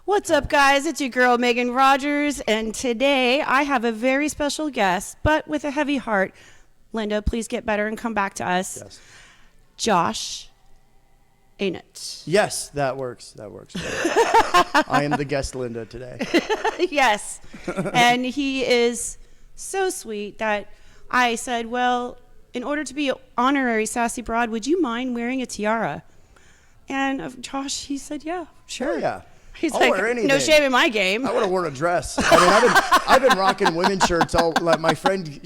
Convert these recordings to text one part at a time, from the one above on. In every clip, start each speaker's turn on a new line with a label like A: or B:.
A: What's up, guys? It's your girl, Megan Rogers, and today I have a very special guest, but with a heavy heart. Linda, please get better and come back to us.
B: Yes.
A: Josh, ain't it?
B: Yes, that works. I am the guest Linda today.
A: Yes. And he is so sweet that I said, well, in order to be honorary Sassy Broad, would you mind wearing a tiara? And Josh, he said, yeah, sure.
B: Oh, yeah.
A: He's
B: I'll
A: like,
B: wear anything.
A: no shame in my game.
B: I would have worn a dress. I mean, I've been rocking women's shirts. Like my friend,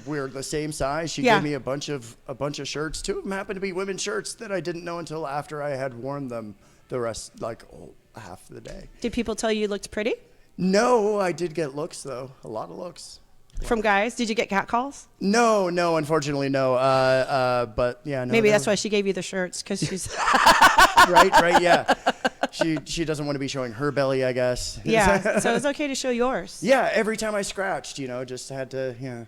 B: we're the same size. She gave me a bunch of shirts. Two of them happened to be women's shirts that I didn't know until after I had worn them. The rest, half of the day.
A: Did people tell you looked pretty?
B: No, I did get looks though. A lot of looks.
A: From guys? Did you get catcalls?
B: No, unfortunately, no. But yeah, no.
A: Maybe that's why she gave you the shirts, because she's
B: right, yeah. She doesn't want to be showing her belly, I guess.
A: Yeah, so it's okay to show yours.
B: Yeah, every time I scratched, just had to,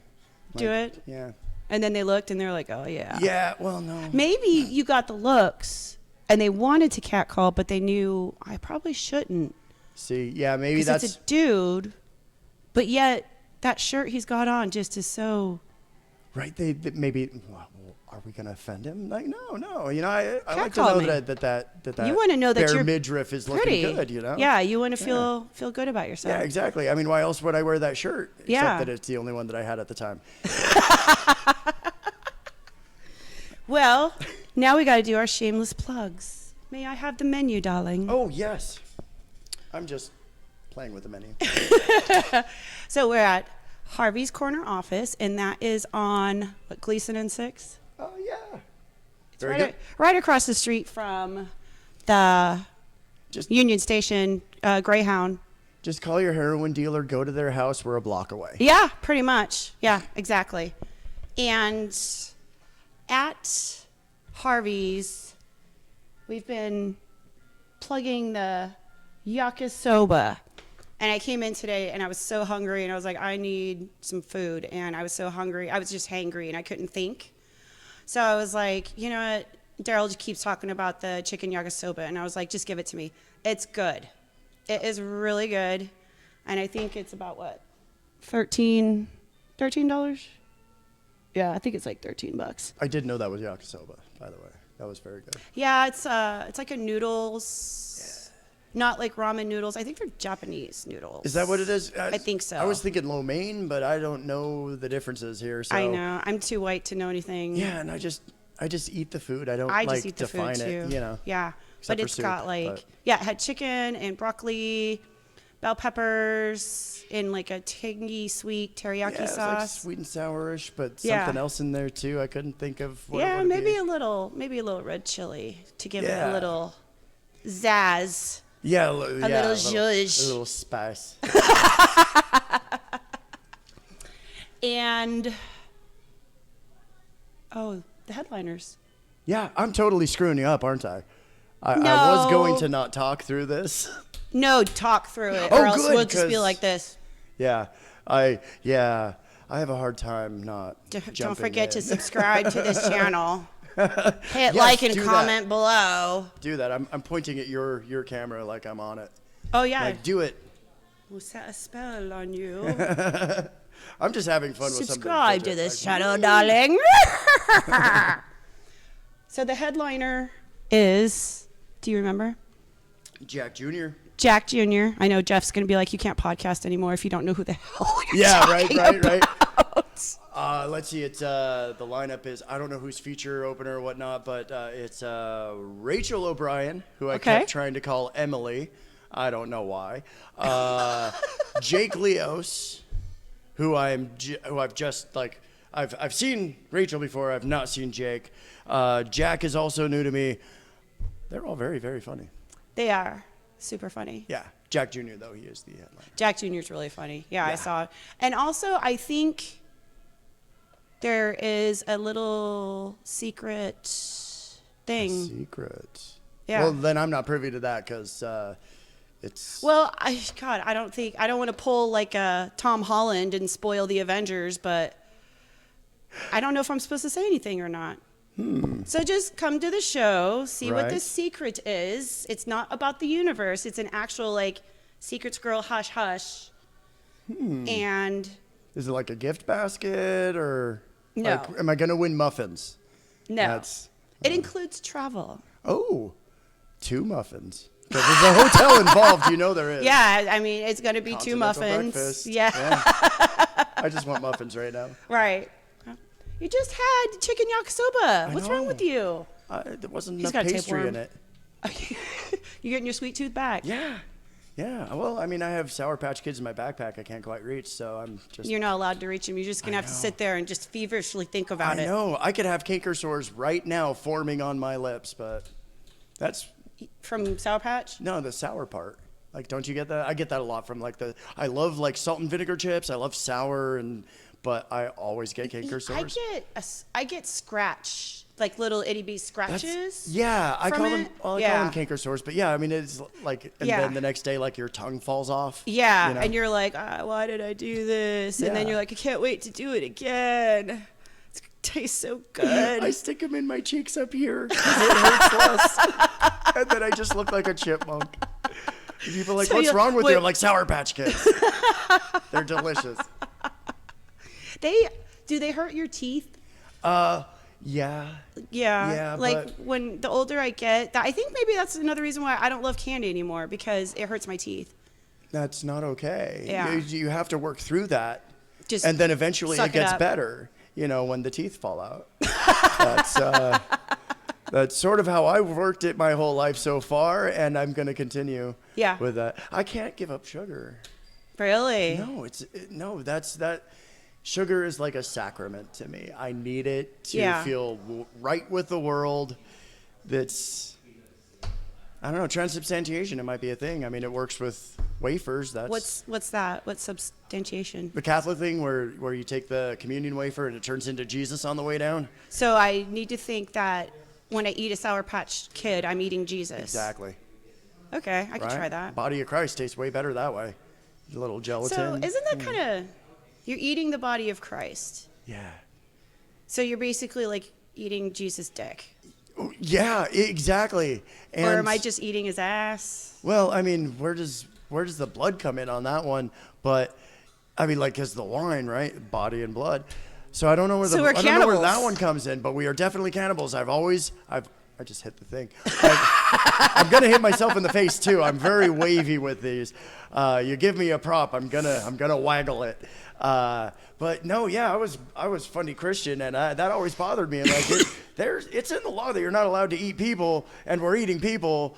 A: Do it?
B: Yeah.
A: And then they looked and they're like, oh, yeah.
B: Yeah, well, no.
A: Maybe you got the looks and they wanted to catcall, but they knew I probably shouldn't.
B: See, yeah, maybe that's...
A: Because it's a dude, but yet that shirt he's got on just is so...
B: Right, they maybe... Well, are we gonna offend him? Like, no. I like to
A: Catcall
B: know
A: me.
B: that
A: You want to know that
B: bare
A: you're
B: midriff is
A: pretty.
B: looking good,
A: Yeah, you want to feel good about yourself.
B: Yeah, exactly. I mean, why else would I wear that shirt?
A: Yeah.
B: Except that it's the only one that I had at the time.
A: Well, now we got to do our shameless plugs. May I have the menu, darling?
B: Oh, yes. I'm just playing with the menu.
A: So we're at Harvey's Corner Office, and that is on, Gleason and 6?
B: Oh, yeah.
A: It's right across the street from the Union Station Greyhound.
B: Just call your heroin dealer, go to their house. We're a block away.
A: Yeah, pretty much. Yeah, exactly. And at Harvey's, we've been plugging the yakisoba. And I came in today and I was so hungry and I was like, I need some food. And I was so hungry. I was just hangry and I couldn't think. So I was like, you know what? Daryl just keeps talking about the chicken yakisoba. And I was like, just give it to me. It's good. It is really good. And I think it's about what? $13? Yeah, I think it's like $13.
B: I did know that was yakisoba, by the way. That was very good.
A: Yeah, it's like a noodles, not like ramen noodles. I think they're Japanese noodles.
B: Is that what it is?
A: I think so.
B: I was thinking lo mein, but I don't know the differences here. So.
A: I know. I'm too white to know anything.
B: Yeah, and I just eat the food. I don't
A: just eat the
B: define
A: food
B: it.
A: too. Yeah, but it's got it had chicken and broccoli, bell peppers in like a tangy sweet teriyaki sauce.
B: Like sweet and sourish, but something else in there too. I couldn't think of what it would
A: maybe
B: be.
A: a little red chili to give it a little zazz.
B: Yeah,
A: a little zhuzh.
B: A little spice.
A: And the headliners.
B: Yeah, I'm totally screwing you up, aren't I? I
A: No.
B: was going to not talk through this.
A: No, talk through it,
B: Oh,
A: or else
B: good,
A: we'll just be
B: 'cause-
A: like this.
B: Yeah, I have a hard time not.
A: Don't forget to subscribe to this channel. Hit
B: Yes,
A: like and
B: do
A: comment below.
B: Do that. I'm pointing at your camera like I'm on it.
A: Oh yeah.
B: Like, do it.
A: We'll set a spell on you.
B: I'm just having fun with something.
A: Subscribe to this channel, darling. So the headliner is, do you remember?
B: Jack Jr.
A: Jack Jr. I know Jeff's going to be like, you can't podcast anymore if you don't know who the hell you're talking
B: right.
A: about.
B: Let's see. It's the lineup is, I don't know who's feature opener or whatnot, but it's Rachel O'Brien, who I kept trying to call Emily. I don't know why. Jake Leos, who I've just like, I've seen Rachel before. I've not seen Jake. Jack is also new to me. They're all very, very funny.
A: They are super funny.
B: Yeah. Jack Jr., though, he is the headliner.
A: Jack Jr. is really funny. Yeah, I saw it. And also, I think there is a little secret thing.
B: A secret.
A: Yeah.
B: Well, then I'm not privy to that because it's...
A: Well, I don't want to pull like a Tom Holland and spoil the Avengers, but I don't know if I'm supposed to say anything or not. So just come to the show, see what the secret is. It's not about the universe. It's an actual, like, Secrets Girl Hush Hush. And
B: Is it like a gift basket or?
A: No.
B: Like, am I gonna win muffins?
A: no, it includes travel.
B: Oh, 2 muffins. 'Cause there's a hotel involved, you know there is.
A: Yeah, I mean, it's going to be 2
B: Continental
A: muffins.
B: breakfast.
A: Yeah.
B: I just want muffins right now.
A: Right. You just had chicken yakisoba. What's wrong
B: know.
A: with you?
B: There wasn't
A: He's
B: enough
A: got a
B: pastry in
A: tapeworm.
B: it.
A: You're getting your sweet tooth back.
B: Yeah. Yeah. Well, I mean, I have Sour Patch Kids in my backpack I can't quite reach, so I'm just.
A: You're not allowed to reach them. You're just going to have to sit there and just feverishly think about
B: I
A: it.
B: know. I could have canker sores right now forming on my lips, but that's.
A: From Sour Patch?
B: No, the sour part. Like, don't you get that? I get that a lot from like I love like salt and vinegar chips. I love sour but I always get canker sores.
A: I get scratch, like little itty bitty scratches.
B: Yeah, I
A: from
B: call
A: it.
B: them. Well, I
A: Yeah.
B: call them canker sores, but yeah, I mean it's like, and
A: Yeah.
B: then the next day, like your tongue falls off.
A: Yeah,
B: you know?
A: and you're like, why did I do this? And then
B: Yeah.
A: you're like, I can't wait to do it again. It tastes so good.
B: I stick them in my cheeks up here because it hurts less, and then I just look like a chipmunk. And people are like,
A: So
B: what's
A: you're-
B: wrong with you?
A: wait.
B: I'm like, Sour Patch Kids. They're delicious.
A: Do they hurt your teeth?
B: Yeah.
A: Yeah.
B: Yeah,
A: Like
B: but-
A: when the older I get, I think maybe that's another reason why I don't love candy anymore, because it hurts my teeth.
B: That's not okay.
A: Yeah.
B: You have to work through that.
A: Just
B: And then eventually
A: suck
B: it gets
A: up.
B: better, when the teeth fall out. That's sort of how I've worked it my whole life so far, and I'm going to continue
A: Yeah.
B: with that. I can't give up sugar.
A: Really?
B: No, that sugar is like a sacrament to me. I need it to
A: Yeah.
B: feel right with the world. I don't know, transubstantiation, it might be a thing. I mean, it works with wafers. That's
A: What's that? What's substantiation?
B: the Catholic thing where you take the communion wafer and it turns into Jesus on the way down.
A: So I need to think that when I eat a Sour Patch Kid, I'm eating Jesus.
B: Exactly.
A: Okay, I can
B: Right?
A: try that.
B: Body of Christ tastes way better that way. A little gelatin.
A: So isn't that kind of, you're eating the body of Christ.
B: Yeah.
A: So you're basically like eating Jesus' dick.
B: Yeah, exactly. And
A: Or am I just eating his ass?
B: Well, I mean, where does the blood come in on that one? But I mean, like, cause the wine, right? Body and blood. So I don't know where
A: So we're
B: I don't know where that
A: cannibals.
B: one comes in, but we are definitely cannibals. I just hit the thing. I'm gonna hit myself in the face too. I'm very wavy with these. You give me a prop, I'm gonna waggle it. But no, yeah, I was funny Christian, and that always bothered me. And like, it's in the law that you're not allowed to eat people, and we're eating people.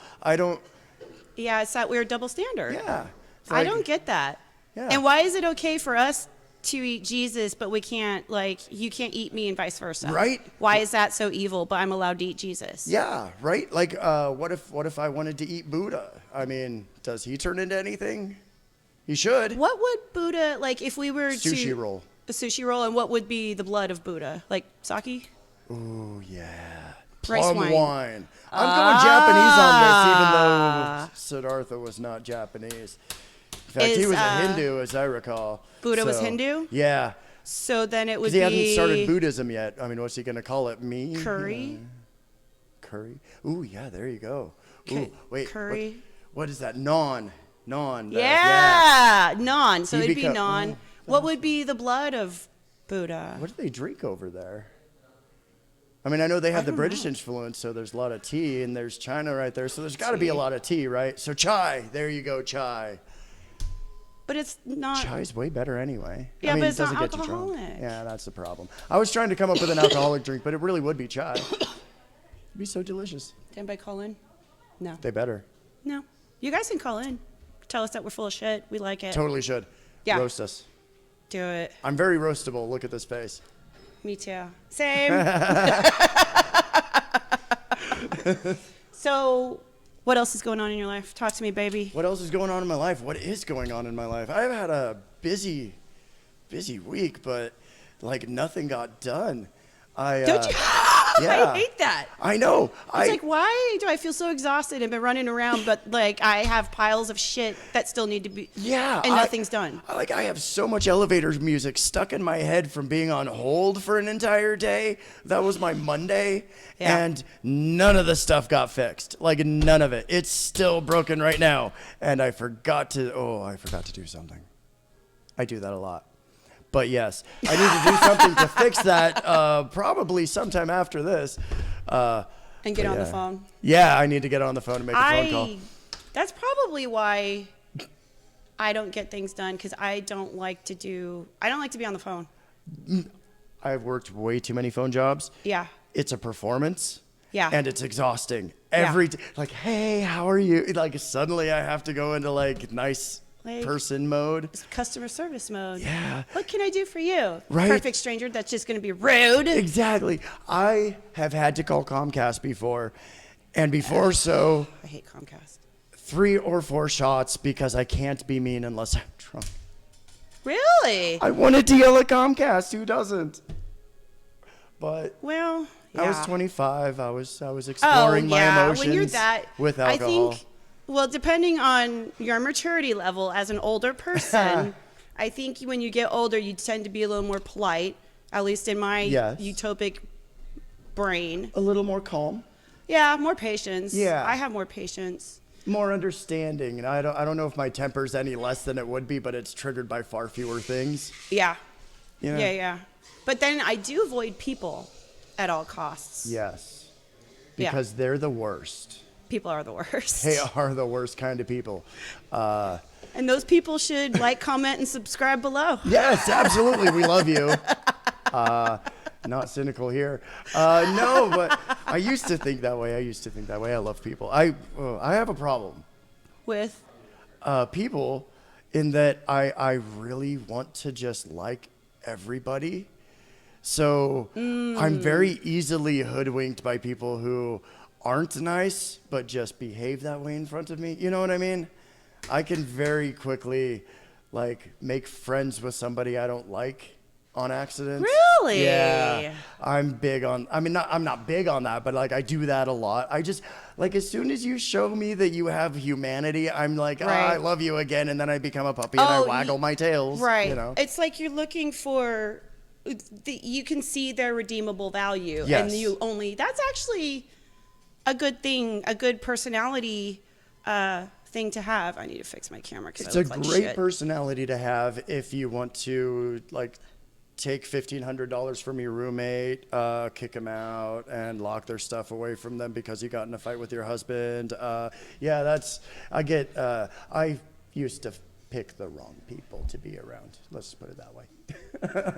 A: Yeah, it's that weird double standard.
B: Yeah. It's
A: I
B: like-
A: don't get that.
B: Yeah.
A: And why is it okay for us to eat Jesus, but we can't, you can't eat me and vice versa?
B: Right.
A: Why is that so evil, but I'm allowed to eat Jesus?
B: Yeah, right. Like, what if I wanted to eat Buddha? I mean, does he turn into anything? He should.
A: What would Buddha, if we were
B: Sushi roll.
A: A sushi roll, and what would be the blood of Buddha? Like sake?
B: Ooh, yeah.
A: Rice
B: Plum
A: wine.
B: wine. I'm going Japanese on this, even though Siddhartha was not Japanese. In fact, he
A: Is,
B: was a Hindu, as I recall.
A: Buddha was
B: So,
A: Hindu?
B: Yeah.
A: So then it would
B: Because
A: be
B: he hasn't started Buddhism yet. I mean, what's he going to call it? Me?
A: curry.
B: Curry. Ooh, yeah, there you go. Ooh,
A: Okay,
B: wait.
A: curry.
B: What is that? Naan.
A: Yeah, naan. So
B: You
A: it'd be
B: become-
A: naan. What would be the blood of Buddha?
B: What do they drink over there? I mean, I know they have the British influence, so there's a lot of tea, and there's China right there, so there's got to be a lot of tea, right? So chai, there you go, chai.
A: But it's not.
B: Chai's way better anyway.
A: Yeah,
B: I mean,
A: but
B: it
A: it's not
B: doesn't get you drunk.
A: alcoholic.
B: Yeah, that's the problem. I was trying to come up with an alcoholic drink, but it really would be chai. It'd be so delicious.
A: Did anybody call in? No.
B: They better.
A: No. You guys can call in. Tell us that we're full of shit. We like it.
B: Totally should.
A: Yeah.
B: Roast us.
A: Do it.
B: I'm very roastable. Look at this face.
A: Me too. Same. So, what else is going on in your life? Talk to me, baby.
B: What else is going on in my life? What is going on in my life? I've had a busy week, but like nothing got done.
A: Don't you?
B: Yeah.
A: I hate that.
B: I know.
A: It's like, why do I feel so exhausted and been running around, but like I have piles of shit that still need to be, and nothing's done.
B: I have so much elevator music stuck in my head from being on hold for an entire day. That was my Monday, and none of the stuff got fixed. Like none of it. It's still broken right now, and I forgot to do something. I do that a lot. But yes, I need to do something to fix that probably sometime after this.
A: And get on the phone.
B: Yeah, I need to get on the phone and make a phone call.
A: That's probably why I don't get things done, because I don't like to be on the phone.
B: I've worked way too many phone jobs.
A: Yeah.
B: It's a performance.
A: Yeah.
B: And it's exhausting. Like, hey, how are you? Like suddenly I have to go into like nice person mode,
A: customer service mode.
B: Yeah.
A: What can I do for you?
B: Right.
A: Perfect stranger that's just going to be rude.
B: Exactly. I have had to call Comcast before, and before
A: I hate Comcast.
B: 3 or 4 shots because I can't be mean unless I'm drunk.
A: Really?
B: I wanted to yell at Comcast. Who doesn't? But
A: well, yeah.
B: I was 25. I was exploring my emotions
A: when you're that,
B: with alcohol.
A: I think, well, depending on your maturity level as an older person, I think when you get older, you tend to be a little more polite, at least in my utopic brain.
B: A little more calm.
A: Yeah, more patience.
B: Yeah.
A: I have more patience.
B: More understanding. And I don't know if my temper's any less than it would be, but it's triggered by far fewer things.
A: Yeah.
B: You know?
A: Yeah. But then I do avoid people at all costs.
B: Yes. Because they're the worst.
A: People are the worst.
B: They are the worst kind of people.
A: And those people should like, comment, and subscribe below.
B: Yes, absolutely. We love you. Not cynical here. No, but I used to think that way. I love people. I have a problem
A: with
B: people in that I really want to just like everybody. So I'm very easily hoodwinked by people who aren't nice, but just behave that way in front of me. You know what I mean? I can very quickly like make friends with somebody I don't like on accident.
A: Really?
B: Yeah. I'm not big on that, but like I do that a lot. I just like as soon as you show me that you have humanity, I'm like, I love you again, and then I become a puppy and I waggle my tails.
A: Right.
B: You know?
A: It's like you're looking for you can see their redeemable value.
B: Yes.
A: And that's actually a good thing, a good personality thing to have. I need to fix my camera because
B: it's
A: I look
B: a
A: like
B: great
A: shit.
B: personality to have if you want to like take $1,500 from your roommate, kick them out, and lock their stuff away from them because you got in a fight with your husband. I used to pick the wrong people to be around. Let's just put it that way.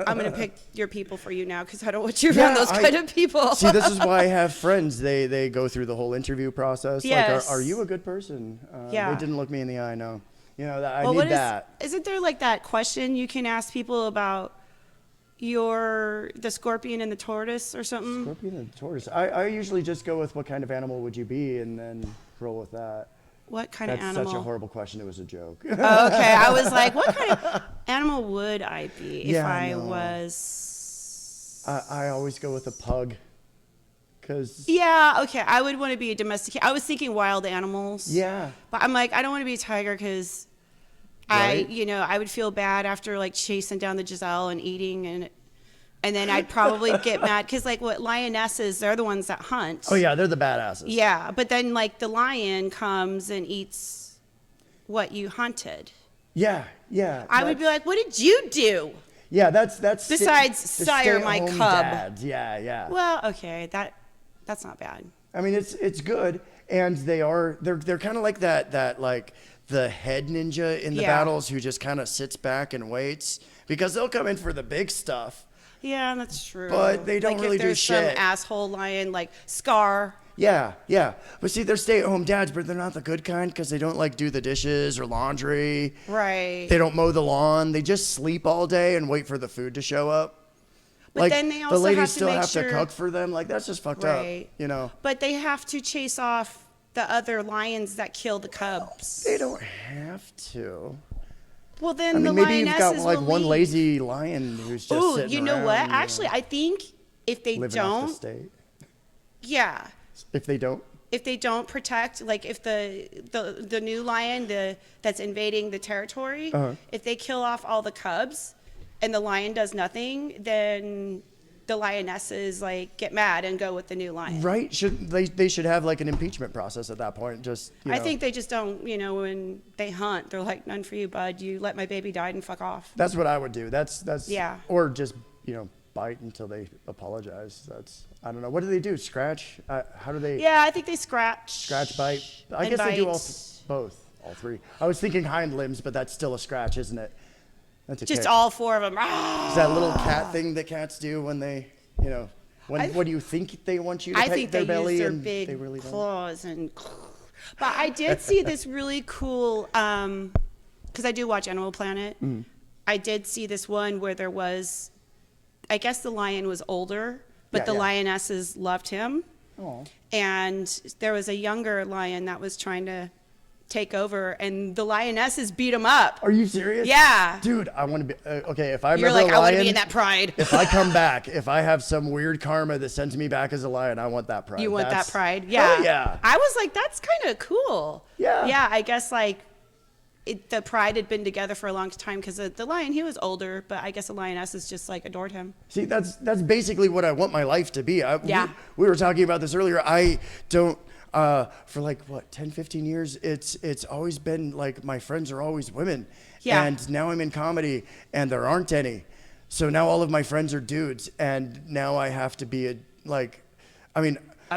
A: I'm going to pick your people for you now because I don't want you around those kind of people.
B: See, this is why I have friends. They go through the whole interview process.
A: Yes.
B: Like, are you a good person? They didn't look me in the eye, no. You know, I
A: need
B: that.
A: Isn't there like that question you can ask people about the scorpion and the tortoise or something?
B: Scorpion and the tortoise. I usually just go with what kind of animal would you be and then roll with that.
A: What kind of animal?
B: That's such a horrible question. It was a joke.
A: Oh, okay. I was like, what kind of animal would I be if I was...
B: I always go with a pug.
A: Yeah, okay. I would want to be a domesticated. I was thinking wild animals.
B: Yeah.
A: But I'm like, I don't want to be a tiger because I would feel bad after like chasing down the Giselle and eating and then I'd probably get mad because like lionesses, they're the ones that hunt.
B: Oh yeah, they're the badasses.
A: Yeah, but then like the lion comes and eats what you hunted.
B: Yeah.
A: I would be like, what did you do?
B: Yeah, that's
A: besides sire my cub.
B: Dads. Yeah.
A: Well, okay, that's not bad.
B: I mean, it's good, and they're kind of like that like the head ninja in the battles who just kind of sits back and waits because they'll come in for the big stuff.
A: Yeah, that's true.
B: But they don't really do shit.
A: Like if there's some asshole lion like Scar.
B: Yeah. But see, they're stay-at-home dads, but they're not the good kind because they don't like do the dishes or laundry.
A: Right.
B: They don't mow the lawn. They just sleep all day and wait for the food to show up.
A: But
B: like,
A: then they also
B: the ladies
A: have to
B: still
A: make
B: have
A: sure...
B: to cook for them. Like that's just fucked up, you know.
A: But they have to chase off the other lions that kill the cubs.
B: They don't have to.
A: Well, then
B: maybe you've got like one
A: leave.
B: lazy lion who's just sitting
A: you know
B: around,
A: what? Actually, I think if they
B: living off
A: don't,
B: the state.
A: Yeah.
B: If they don't?
A: If they don't protect, like if the new lion that's invading the territory, if they kill off all the cubs and the lion does nothing, then the lionesses like get mad and go with the new lion.
B: Right? They should have like an impeachment process at that point. Just
A: I think they just don't. When they hunt, they're like, none for you, bud. You let my baby die and fuck off.
B: That's what I would do. That's
A: yeah.
B: Or just bite until they apologize. I don't know. What do they do? Scratch? How do they?
A: Yeah, I think they scratch.
B: Scratch, bite. I guess they do both, all three. I was thinking hind limbs, but that's still a scratch, isn't it? That's a
A: just
B: kick.
A: all four of them.
B: Is that little cat thing that cats do when they, what do you think they want you to pet their belly?
A: Their
B: and
A: big
B: they really
A: claws and. But I did see this really cool, because I do watch Animal Planet. Mm. I did see this one where there was, I guess the lion was older, but the lionesses loved him.
B: Aww. And
A: there was a younger lion that was trying to take over, and the lionesses beat him up.
B: Are you serious?
A: Yeah.
B: Dude, I want to be, okay, if I
A: You're
B: remember
A: like, I want to be in that pride.
B: If I come back, if I have some weird karma that sends me back as a lion, I want that pride.
A: You want that pride? Yeah.
B: Oh, yeah.
A: I was like, that's kind of cool.
B: Yeah.
A: Yeah, I guess like the pride had been together for a long time because the lion, he was older, but I guess the lionesses just like adored him.
B: See, that's basically what I want my life to be.
A: Yeah.
B: We were talking about this earlier. I don't, for like, 10, 15 years, it's always been like my friends are always women.
A: Yeah.
B: And now I'm in comedy and there aren't any. So now all of my friends are dudes and now I have to be a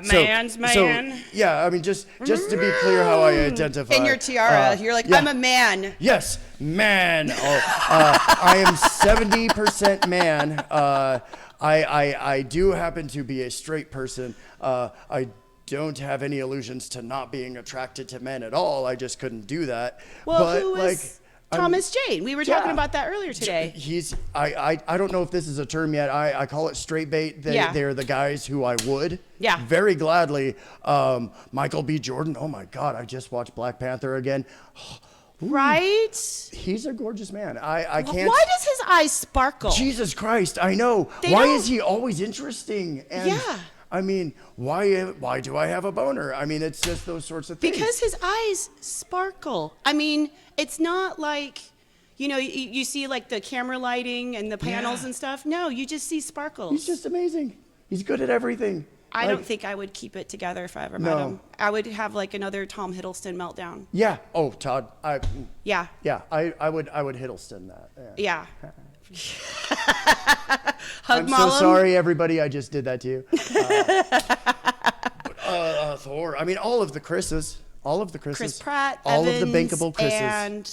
B: man's man. So, yeah, I mean, just to be clear how I identify.
A: In your tiara, you're like, I'm a man.
B: Yes, man. I am 70% man. I do happen to be a straight person. I don't have any illusions to not being attracted to men at all. I just couldn't do that.
A: Well, but who is Thomas Jane? We were talking about that earlier today.
B: I don't know if this is a term yet. I call it straight bait. They're the guys who I would very gladly. Michael B. Jordan. Oh my God, I just watched Black Panther again.
A: Right?
B: He's a gorgeous man. I can't.
A: Why does his eyes sparkle?
B: Jesus Christ, I know. Why is he always interesting? And
A: yeah.
B: I mean, why do I have a boner? I mean, it's just those sorts of things.
A: Because his eyes sparkle. I mean, it's not like, you see like the camera lighting and the panels and stuff. No, you just see sparkles.
B: He's just amazing. He's good at everything.
A: I don't think I would keep it together if I ever met him. I would have like another Tom Hiddleston meltdown.
B: Yeah. Oh, Todd.
A: Yeah.
B: Yeah. I would Hiddleston that.
A: Yeah.
B: I'm so sorry, everybody. I just did that to you. Thor. I mean, all of the Chris's.
A: Chris Pratt,
B: all
A: Evans,
B: of the bankable Chris's.
A: And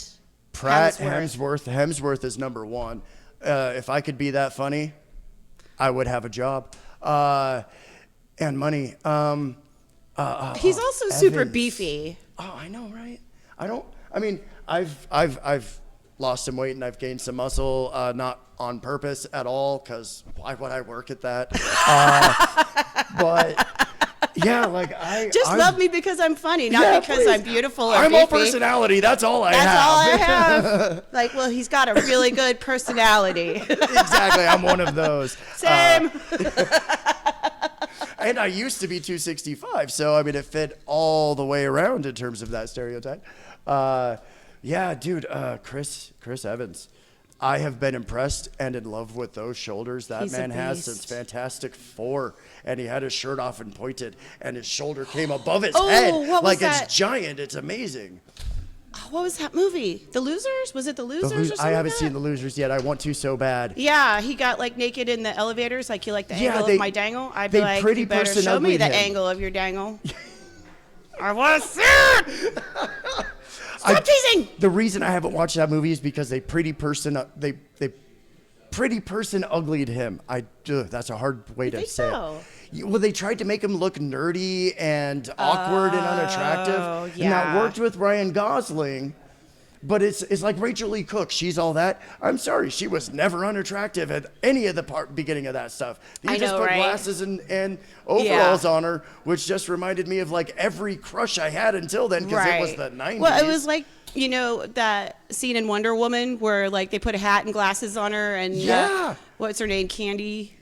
B: Pratt, Hemsworth. Hemsworth is number one. If I could be that funny, I would have a job and money.
A: He's also super beefy.
B: Oh, I know, right? I've lost some weight and I've gained some muscle, not on purpose at all, because why would I work at that? But yeah, like
A: love me because I'm funny, not because I'm beautiful or beefy.
B: I'm all personality. That's all I have.
A: That's all I have. Like, well, he's got a really good personality.
B: Exactly. I'm one of those.
A: Same.
B: And I used to be 265, so I mean, it fit all the way around in terms of that stereotype. Yeah, dude, Chris Evans. I have been impressed and in love with those shoulders that man has since Fantastic Four. And he had his shirt off and pointed, and his shoulder came above his head. Like it's giant. It's amazing.
A: What was that movie? The Losers? Was it The Losers or something?
B: I haven't seen The Losers yet. I want to so bad.
A: Yeah, he got like naked in the elevators. Like, you like the angle of my dangle? I'd be like, you better show me the angle of your dangle. I want to see it! Stop teasing!
B: The reason I haven't watched that movie is because they pretty person uglied him. That's a hard way to say it. Well, they tried to make him look nerdy and awkward and unattractive. Yeah. And that worked with Ryan Gosling. But it's like Rachel Lee Cook. She's all that. I'm sorry, she was never unattractive at any of the beginning of that stuff. They just put glasses and overalls on her, which just reminded me of like every crush I had until then, because it was the 90s.
A: Well, it was like, that scene in Wonder Woman where like they put a hat and glasses on her and what's her name? Candy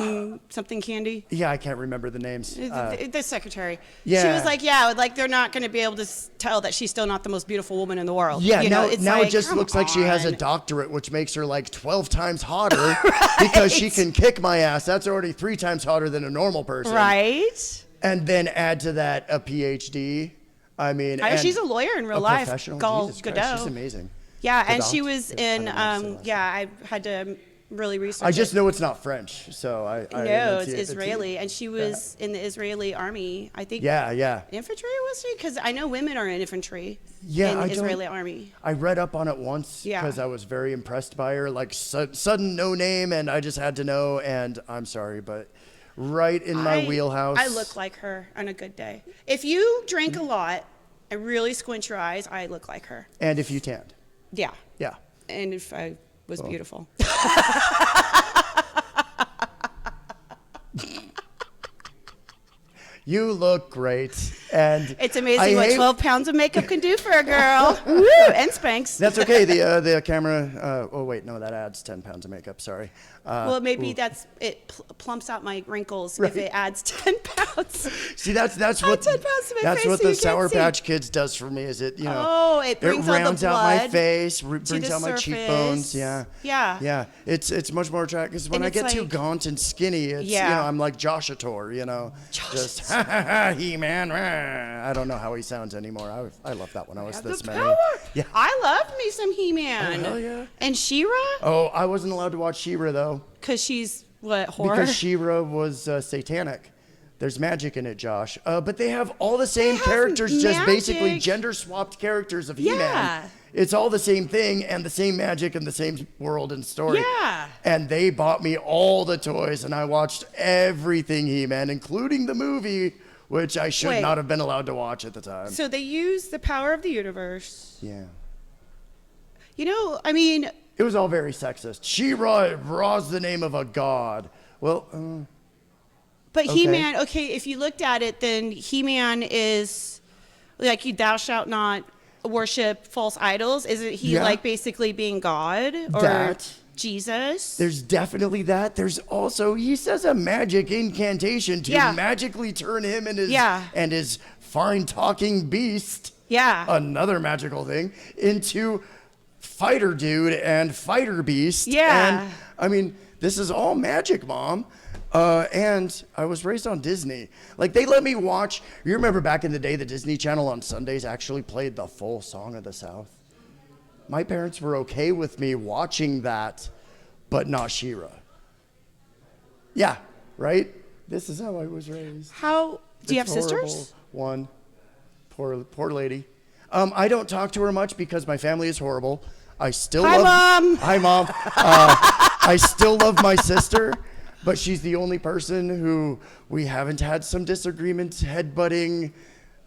A: Mom something Candy.
B: Yeah, I can't remember the names.
A: The secretary.
B: Yeah.
A: She was like, like they're not going to be able to tell that she's still not the most beautiful woman in the world.
B: Yeah, now
A: like,
B: it just looks like she has a
A: on.
B: doctorate, which makes her like 12 times hotter because she can kick my ass. That's already 3 times hotter than a normal person.
A: Right.
B: And then add to that a PhD. I mean,
A: she's a lawyer in real life.
B: Professional. Jesus Christ, she's amazing.
A: Yeah, and she was in. I had to really research.
B: I just know it's not French, so I
A: know it's Israeli, and she was in the Israeli army. I think.
B: Yeah.
A: Infantry, was she? Because I know women are in infantry.
B: Yeah,
A: in the Israeli army.
B: I read up on it once because I was very impressed by her. Like sudden no name, and I just had to know. And I'm sorry, but right in my wheelhouse.
A: I look like her on a good day. If you drink a lot and really squint your eyes, I look like her.
B: And if you tanned.
A: Yeah.
B: Yeah.
A: And if I was beautiful.
B: You look great, and
A: it's amazing what 12 pounds of makeup can do for a girl. Woo, and Spanx.
B: That's okay. The camera. Oh wait, no, that adds 10 pounds of makeup. Sorry.
A: Well, maybe it plumps out my wrinkles if it adds 10 pounds.
B: See, that's what
A: 10 pounds to my
B: that's
A: face
B: what
A: so
B: the Sour Patch Kids does for me. Is it
A: it brings
B: rounds
A: all the
B: out my
A: blood
B: face, brings out my
A: surface.
B: cheekbones. Yeah. It's much more attractive because when I get too gaunt and skinny, it's I'm like Joshua Tor. Just He-Man. I don't know how he sounds anymore. I love that when I was this many. Yeah.
A: I loved me some He-Man.
B: Oh, hell yeah.
A: And She-Ra?
B: Oh, I wasn't allowed to watch She-Ra though.
A: Because she's what, horror?
B: Because She-Ra was satanic. There's magic in it, Josh. But they have all the same characters, just basically gender swapped characters of He-Man.
A: Yeah.
B: It's all the same thing and the same magic and the same world and story.
A: Yeah.
B: And they bought me all the toys and I watched everything He-Man, including the movie, which I should not have been allowed to watch at the time.
A: So they use the power of the universe.
B: Yeah.
A: I mean...
B: It was all very sexist. Ra's the name of a god. Well,
A: But okay. He-Man, if you looked at it, then He-Man is like thou shalt not worship false idols. Isn't he like basically being God or Jesus?
B: There's definitely that. There's also, he says a magic incantation to magically turn him and his fine talking beast.
A: Yeah.
B: Another magical thing into fighter dude and fighter beast.
A: Yeah.
B: And I mean, this is all magic, Mom. And I was raised on Disney. Like, they let me watch. You remember back in the day, the Disney Channel on Sundays actually played the full Song of the South? My parents were okay with me watching that, but not She-Ra. Yeah, right? This is how I was raised.
A: Do you have
B: horrible.
A: sisters?
B: One. Poor lady. I don't talk to her much because my family is horrible. Hi,
A: Mom.
B: Hi, Mom. I still love my sister. But she's the only person who we haven't had some disagreements, headbutting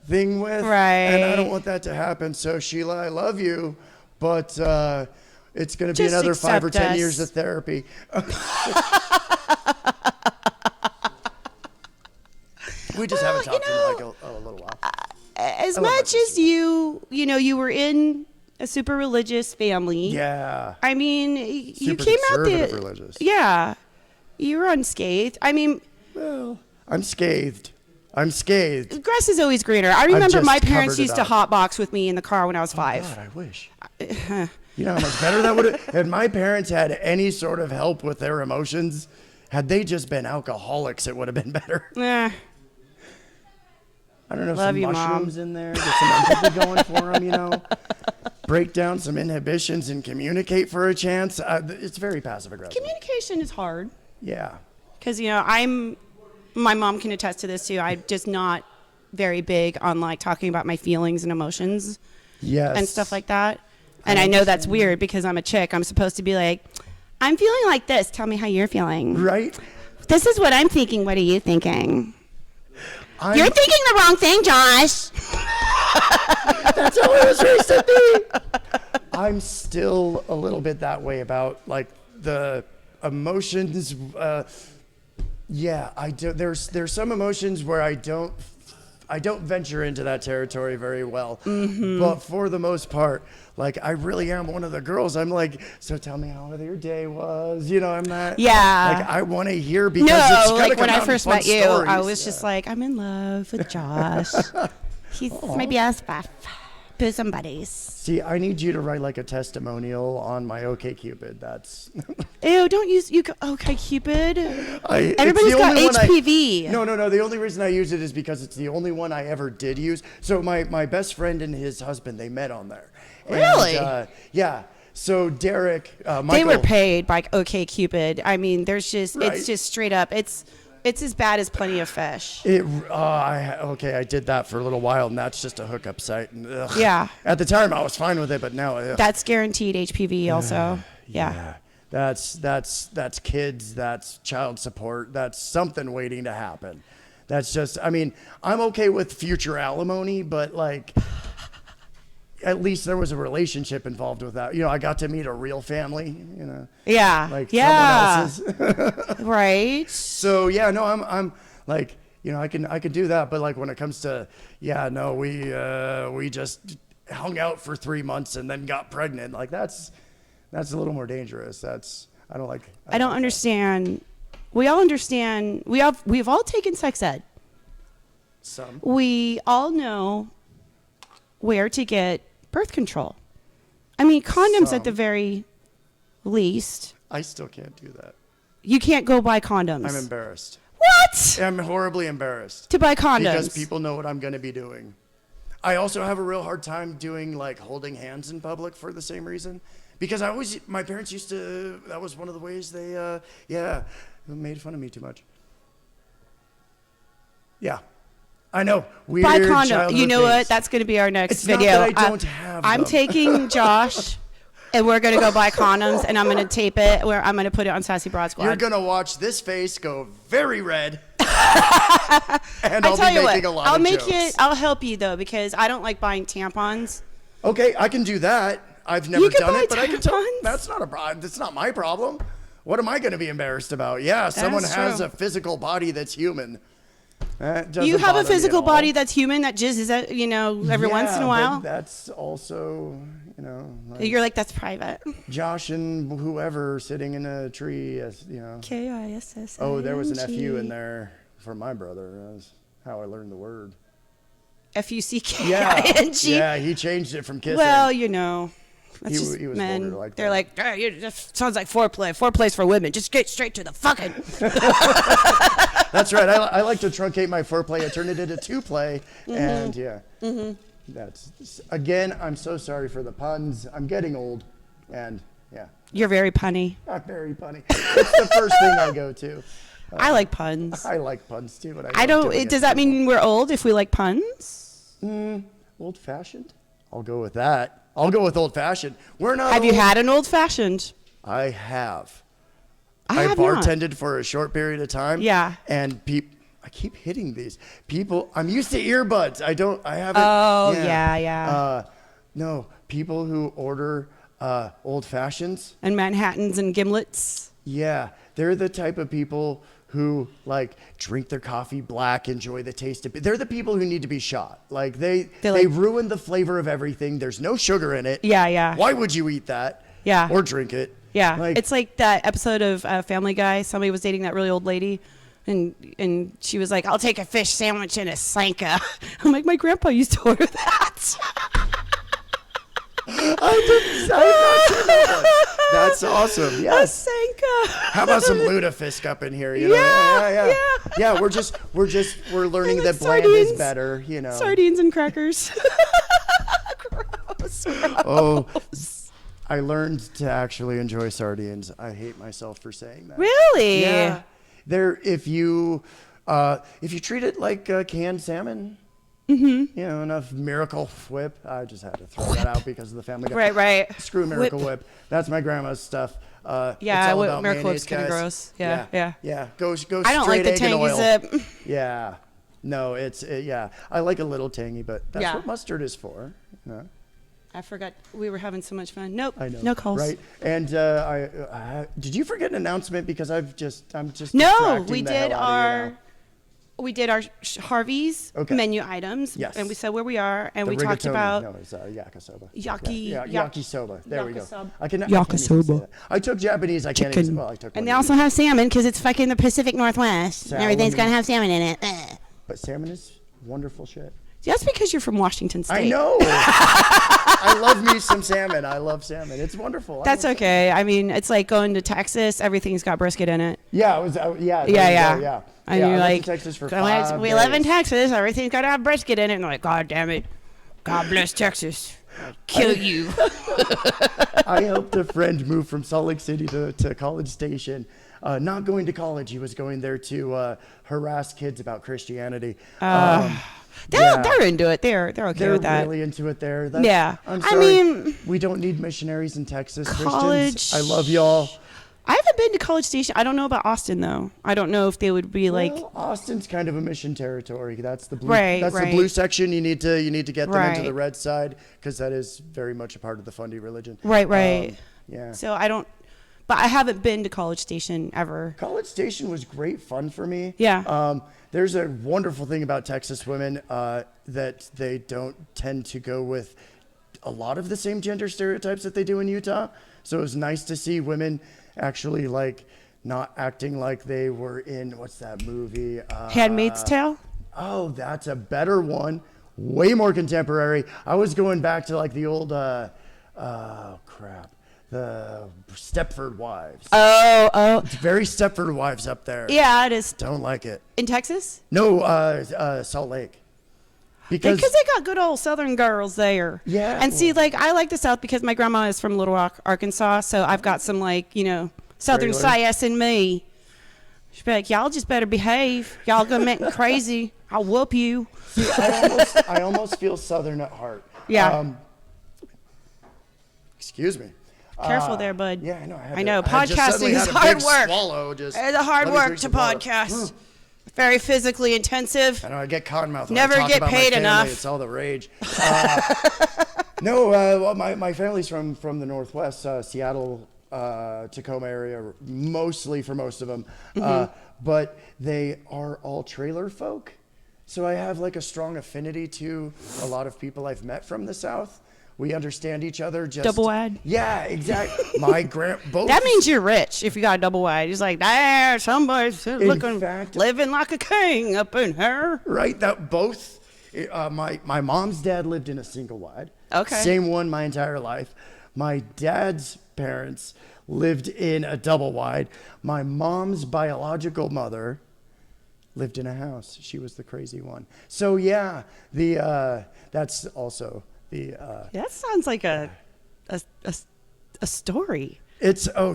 B: thing with.
A: Right.
B: And I don't want that to happen. So, Sheila, I love you, but it's going to be another 5 or 10 years of therapy. We just haven't talked in like a little while.
A: As much as you were in a super religious family.
B: Yeah.
A: I mean, you came out
B: religious.
A: Yeah. You were unscathed. I mean...
B: Well, I'm scathed. The
A: grass is always greener. I remember my parents used to hotbox with me in the car when I was 5.
B: God, I wish. You know how much better that would have... Had my parents had any sort of help with their emotions, had they just been alcoholics, it would have been better.
A: Yeah.
B: I don't know, some mushrooms in there, get some empathy going for them, break down some inhibitions and communicate for a chance. It's very passive aggressive.
A: Communication is hard.
B: Yeah.
A: Because, my mom can attest to this too. I'm just not very big on like talking about my feelings and emotions.
B: Yes.
A: And stuff like that. And I know that's weird because I'm a chick. I'm supposed to be like, I'm feeling like this. Tell me how you're feeling.
B: Right.
A: This is what I'm thinking. What are you thinking? You're thinking the wrong thing, Josh.
B: That's how I was raised to be. I'm still a little bit that way about like the emotions. I do. There's some emotions where I don't I don't venture into that territory very well.
A: Mm-hmm.
B: But for the most part, like, I really am one of the girls. I'm like, so tell me how your day was. You know, I'm not.
A: Yeah.
B: Like, I want to hear because
A: No,
B: it's gotta
A: like
B: come
A: when I
B: out in
A: first
B: fun
A: met you,
B: stories.
A: I was just like, I'm in love with Josh. He's my BFF. Bosom buddies.
B: See, I need you to write like a testimonial on my OkCupid. That's.
A: Ew, don't use OkCupid. Everybody's
B: it's the
A: got
B: only one
A: HPV.
B: No. The only reason I use it is because it's the only one I ever did use. So my best friend and his husband, they met on there.
A: Really?
B: And, yeah. So Derek, Michael.
A: They were paid by OkCupid. I mean, there's just
B: Right.
A: it's just straight up. It's as bad as Plenty of Fish.
B: I did that for a little while, and that's just a hookup site. And, ugh.
A: Yeah.
B: At the time, I was fine with it, but now, ugh.
A: That's guaranteed HPV also. Yeah.
B: That's kids. That's child support. That's something waiting to happen. That's just. I mean, I'm okay with future alimony, but like, at least there was a relationship involved with that. You know, I got to meet a real family. You know.
A: Yeah.
B: Like
A: yeah.
B: someone else's.
A: Right.
B: So yeah, no, I'm like, you know, I can do that, but like when it comes to, yeah, no, we just hung out for 3 months and then got pregnant. Like that's a little more dangerous. I don't like.
A: I don't understand. We all understand. We've all taken sex ed.
B: Some.
A: We all know where to get birth control. I mean, condoms at the very least.
B: I still can't do that.
A: You can't go buy condoms.
B: I'm embarrassed.
A: What?
B: I'm horribly embarrassed.
A: To buy condoms.
B: Because people know what I'm going to be doing. I also have a real hard time doing like holding hands in public for the same reason. Because my parents used to, that was one of the ways they, made fun of me too much. Yeah. I know. Weird.
A: Buy condom. You know
B: things.
A: what? That's going to be our next
B: It's
A: video.
B: not that I don't have
A: I'm
B: them.
A: taking Josh, and we're going to go buy condoms, and I'm going to tape it. Where I'm going to put it on Sassy Broad Squad.
B: You're going to watch this face go very red. And
A: I
B: I'll
A: tell
B: be
A: you
B: making
A: what,
B: a lot
A: I'll
B: of
A: make
B: jokes.
A: it. I'll help you though because I don't like buying tampons.
B: Okay, I can do that. I've never
A: can
B: done
A: buy
B: it, but I can tell.
A: tampons?
B: That's not a problem. That's not my problem. What am I going to be embarrassed about? Yeah, someone has
A: true.
B: a physical body that's human. That doesn't
A: You have a
B: bother me
A: physical
B: at all.
A: body that's human that jizzes at, every once in a
B: Yeah,
A: while.
B: but that's also, like
A: You're like, that's private.
B: Josh and whoever sitting in a tree,
A: KISS.
B: Oh, there was an FU in there for my brother. That's how I learned the word.
A: FUCKING.
B: Yeah, he changed it from kissing.
A: Well, that's just
B: he was
A: men.
B: vulgar like
A: They're
B: that.
A: like, it just sounds like foreplay. Foreplay's for women. Just get straight to the fucking.
B: That's right. I like to truncate my foreplay. I turn it into two play, and yeah. Mm-hmm. That's again. I'm so sorry for the puns. I'm getting old, and yeah.
A: You're very punny.
B: Not very funny. It's the first thing I go to.
A: I like puns.
B: I like puns too, but
A: I don't. Does that mean we're old if we like puns?
B: Old fashioned? I'll go with that. I'll go with old fashioned. We're not.
A: Have you
B: old.
A: had an old fashioned?
B: I have.
A: I have
B: bartended for a short period of time.
A: Yeah.
B: And I keep hitting these people. I'm used to earbuds. I haven't.
A: Oh, yeah.
B: No, people who order old fashions.
A: And Manhattans and gimlets.
B: Yeah, they're the type of people who like drink their coffee black, enjoy the taste of it. They're the people who need to be shot. Like they ruin the flavor of everything. There's no sugar in it.
A: Yeah.
B: Why would you eat that?
A: Yeah.
B: Or drink it?
A: Yeah,
B: Like,
A: it's like that episode of Family Guy. Somebody was dating that really old lady, and she was like, "I'll take a fish sandwich and a Sanka." I'm like, my grandpa used to order that.
B: I've not seen that one. That's awesome. Yes.
A: A Sanka.
B: How about some lutefisk up in here? Yeah. We're learning
A: And
B: that
A: then
B: bland is
A: sardines.
B: better.
A: Sardines and crackers. Gross.
B: Oh, I learned to actually enjoy sardines. I hate myself for saying that.
A: Really?
B: Yeah. If you treat it like canned salmon. Mm-hmm. Enough Miracle Whip. I just had to throw that out because of the Family Guy.
A: Right.
B: Screw Miracle Whip. That's my grandma's stuff. It's
A: Yeah,
B: all about
A: Miracle Whip's
B: mayonnaise,
A: kind of
B: guys.
A: gross. Yeah.
B: Go straight
A: I don't like the
B: egg and
A: tangy
B: oil.
A: zip.
B: Yeah. No, I like a little tangy, but that's
A: Yeah.
B: what mustard is for.
A: I forgot we were having so much fun. Nope.
B: I know.
A: No calls.
B: Right. And did you forget an announcement? Because I'm just
A: No,
B: distracting
A: we
B: the
A: did
B: hell out of you
A: our.
B: now.
A: we did our Harvey's menu items.
B: Yes.
A: And we said where we are, and
B: The
A: we talked
B: rigatoni.
A: about
B: No, it's yakisoba.
A: yakisoba.
B: There we go.
A: Yakisoba.
B: I can't even say that. I took Japanese. I can't even say. Well, I took.
A: And they also have salmon because it's fucking the Pacific Northwest.
B: Salmon.
A: Everything's gonna have salmon in it. Ugh.
B: But salmon is wonderful shit.
A: That's because you're from Washington State.
B: I know. I love me some salmon. I love salmon. It's wonderful.
A: That's okay. I mean, it's like going to Texas. Everything's got brisket in it.
B: Yeah, it was. Yeah.
A: Yeah. And you're like,
B: Texas for
A: we live in Texas. Everything's got to have brisket in it. And they're like, God damn it. God bless Texas. I'll kill you.
B: I helped a friend move from Salt Lake City to College Station. Not going to college. He was going there to harass kids about Christianity.
A: They're into it. They're okay with that.
B: They're really into it there. I'm sorry.
A: I mean,
B: we don't need missionaries in Texas.
A: College.
B: Christians, I love y'all.
A: I haven't been to College Station. I don't know about Austin though. I don't know if they would be like.
B: Well, Austin's kind of a mission territory. That's the blue.
A: Right,
B: that's
A: right.
B: the blue section. You need to get them into
A: Right.
B: the red side because that is very much a part of the Fundy religion.
A: Right.
B: Yeah.
A: So I don't. But I haven't been to College Station ever.
B: College Station was great fun for me.
A: Yeah.
B: There's a wonderful thing about Texas women that they don't tend to go with a lot of the same gender stereotypes that they do in Utah. So it was nice to see women actually like not acting like they were in, what's that movie?
A: Handmaid's Tale?
B: Oh, that's a better one. Way more contemporary. I was going back to like the old, the Stepford Wives.
A: Oh.
B: It's very Stepford Wives up there.
A: Yeah, it is.
B: Don't like it.
A: In Texas?
B: No, Salt Lake. Because
A: they got good old Southern girls there.
B: Yeah.
A: And see, like, I like the South because my grandma is from Little Rock, Arkansas. So I've got some, like, Southern sass in me. She'd be like, y'all just better behave. Y'all gonna make me crazy. I'll whoop you.
B: See, I almost feel Southern at heart.
A: Yeah.
B: Excuse me.
A: Careful there, bud.
B: Yeah, I know.
A: I know. Podcasting is hard work.
B: Swallow,
A: It's a hard work to podcast. Very physically intensive.
B: I know. I get cottonmouth.
A: Never
B: when I talk
A: get
B: about
A: paid
B: my family.
A: enough.
B: It's all the rage. No, well, my family's from the Northwest, Seattle, Tacoma area, mostly for most of them. But they are all trailer folk. So I have like a strong affinity to a lot of people I've met from the South. We understand each other. Just
A: double wide.
B: Yeah, exactly. Both.
A: That means you're rich if you got a double wide. He's like, somebody's living like a king up in here.
B: Right. That both. My mom's dad lived in a single wide.
A: Okay.
B: Same one my entire life. My dad's parents lived in a double wide. My mom's biological mother lived in a house. She was the crazy one. So yeah, that's also.
A: That sounds like a story.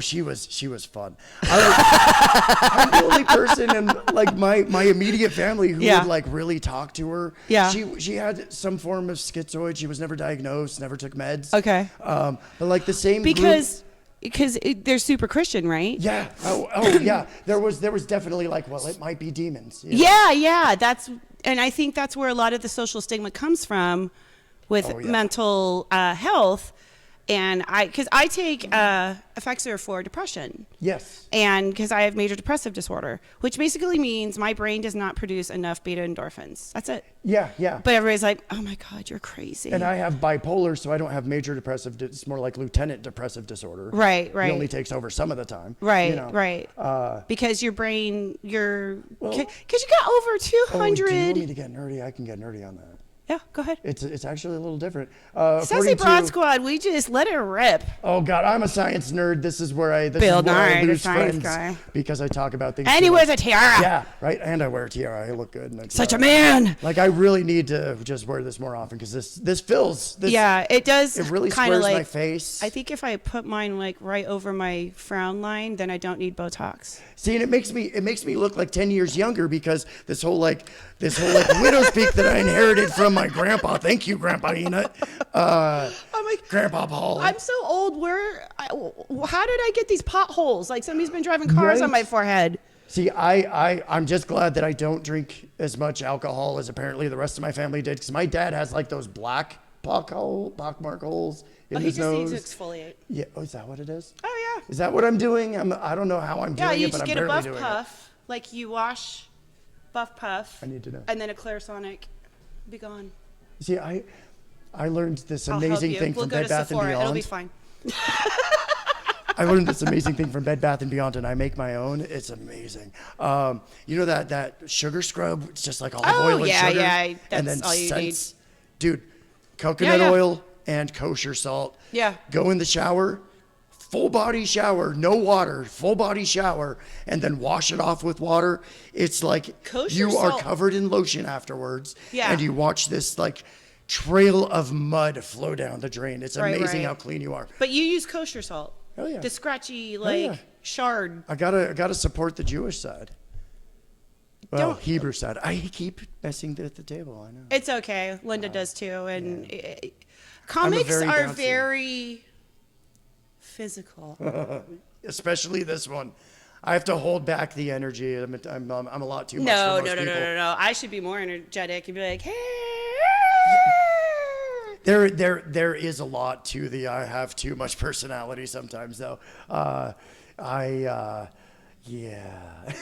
B: She was fun. I'm the only person in like my immediate family who would like really talk to her.
A: Yeah.
B: She had some form of schizoid. She was never diagnosed, never took meds.
A: Okay.
B: But like the same
A: because they're super Christian, right?
B: Yeah. Yeah. There was definitely like, well, it might be demons.
A: Yeah. And I think that's where a lot of the social stigma comes from with mental health. And because I take Effexor for depression.
B: Yes.
A: And because I have major depressive disorder, which basically means my brain does not produce enough beta endorphins. That's it.
B: Yeah.
A: But everybody's like, oh my God, you're crazy.
B: And I have bipolar, so I don't have major depressive. It's more like lieutenant depressive disorder.
A: Right.
B: It only takes over some of the time.
A: Right. Because your brain, because you got over 200.
B: Do you want me to get nerdy? I can get nerdy on that.
A: Yeah, go ahead.
B: It's actually a little different.
A: Sassy Broad Squad, we just let it rip.
B: Oh God, I'm a science nerd. This is where I lose friends guy. Because I talk about things.
A: And he wears a tiara.
B: Yeah, right. And I wear a tiara. I look good. And
A: such a man.
B: Like I really need to just wear this more often because this fills.
A: Yeah, it does.
B: It really
A: kind of
B: squares
A: like
B: my face.
A: I think if I put mine like right over my frown line, then I don't need Botox.
B: See, and it makes me look like 10 years younger because this whole widow's peak that I inherited from my grandpa. Thank you, Grandpa Enut.
A: I'm like,
B: Grandpa Paul.
A: I'm so old. How did I get these potholes? Like somebody's been driving cars on my forehead.
B: See, I'm just glad that I don't drink as much alcohol as apparently the rest of my family did because my dad has like those black pockmark holes in his nose.
A: He just needs to exfoliate.
B: Yeah. Oh, is that what it is?
A: Oh, yeah.
B: Is that what I'm doing? I don't know how I'm doing it, but I'm barely doing it.
A: Yeah, you just get a buff puff. Like you wash Buff Puff.
B: I need to know.
A: And then a Clarisonic. Be gone.
B: See, I learned this
A: I'll help
B: amazing
A: you.
B: thing
A: We'll
B: from
A: go
B: Bed
A: to
B: Bath
A: Sephora.
B: and Beyond.
A: It'll be fine.
B: I learned this amazing thing from Bed Bath and Beyond, and I make my own. It's amazing. You know that sugar scrub? It's just like olive oil and sugar.
A: Yeah. That's
B: and then
A: all you need.
B: Dude, coconut
A: Yeah.
B: oil and kosher salt.
A: Yeah.
B: Go in the shower, full body shower, no water, full body shower, and then wash it off with water. It's like
A: Kosher
B: you are
A: salt.
B: covered in lotion afterwards.
A: Yeah.
B: And you watch this like trail of mud flow down the drain. It's amazing how clean you are.
A: But you use kosher salt.
B: Oh, yeah.
A: The scratchy,
B: yeah.
A: shard.
B: I gotta support the Jewish side. Well,
A: Don't-
B: Hebrew side. I keep messing at the table. I know.
A: It's okay. Linda does too. And comics
B: very
A: are
B: bouncy.
A: very physical.
B: Especially this one. I have to hold back the energy. I'm a lot too much
A: No.
B: for most people.
A: I should be more energetic and be like, hey.
B: There is a lot to the I have too much personality sometimes though. Yeah.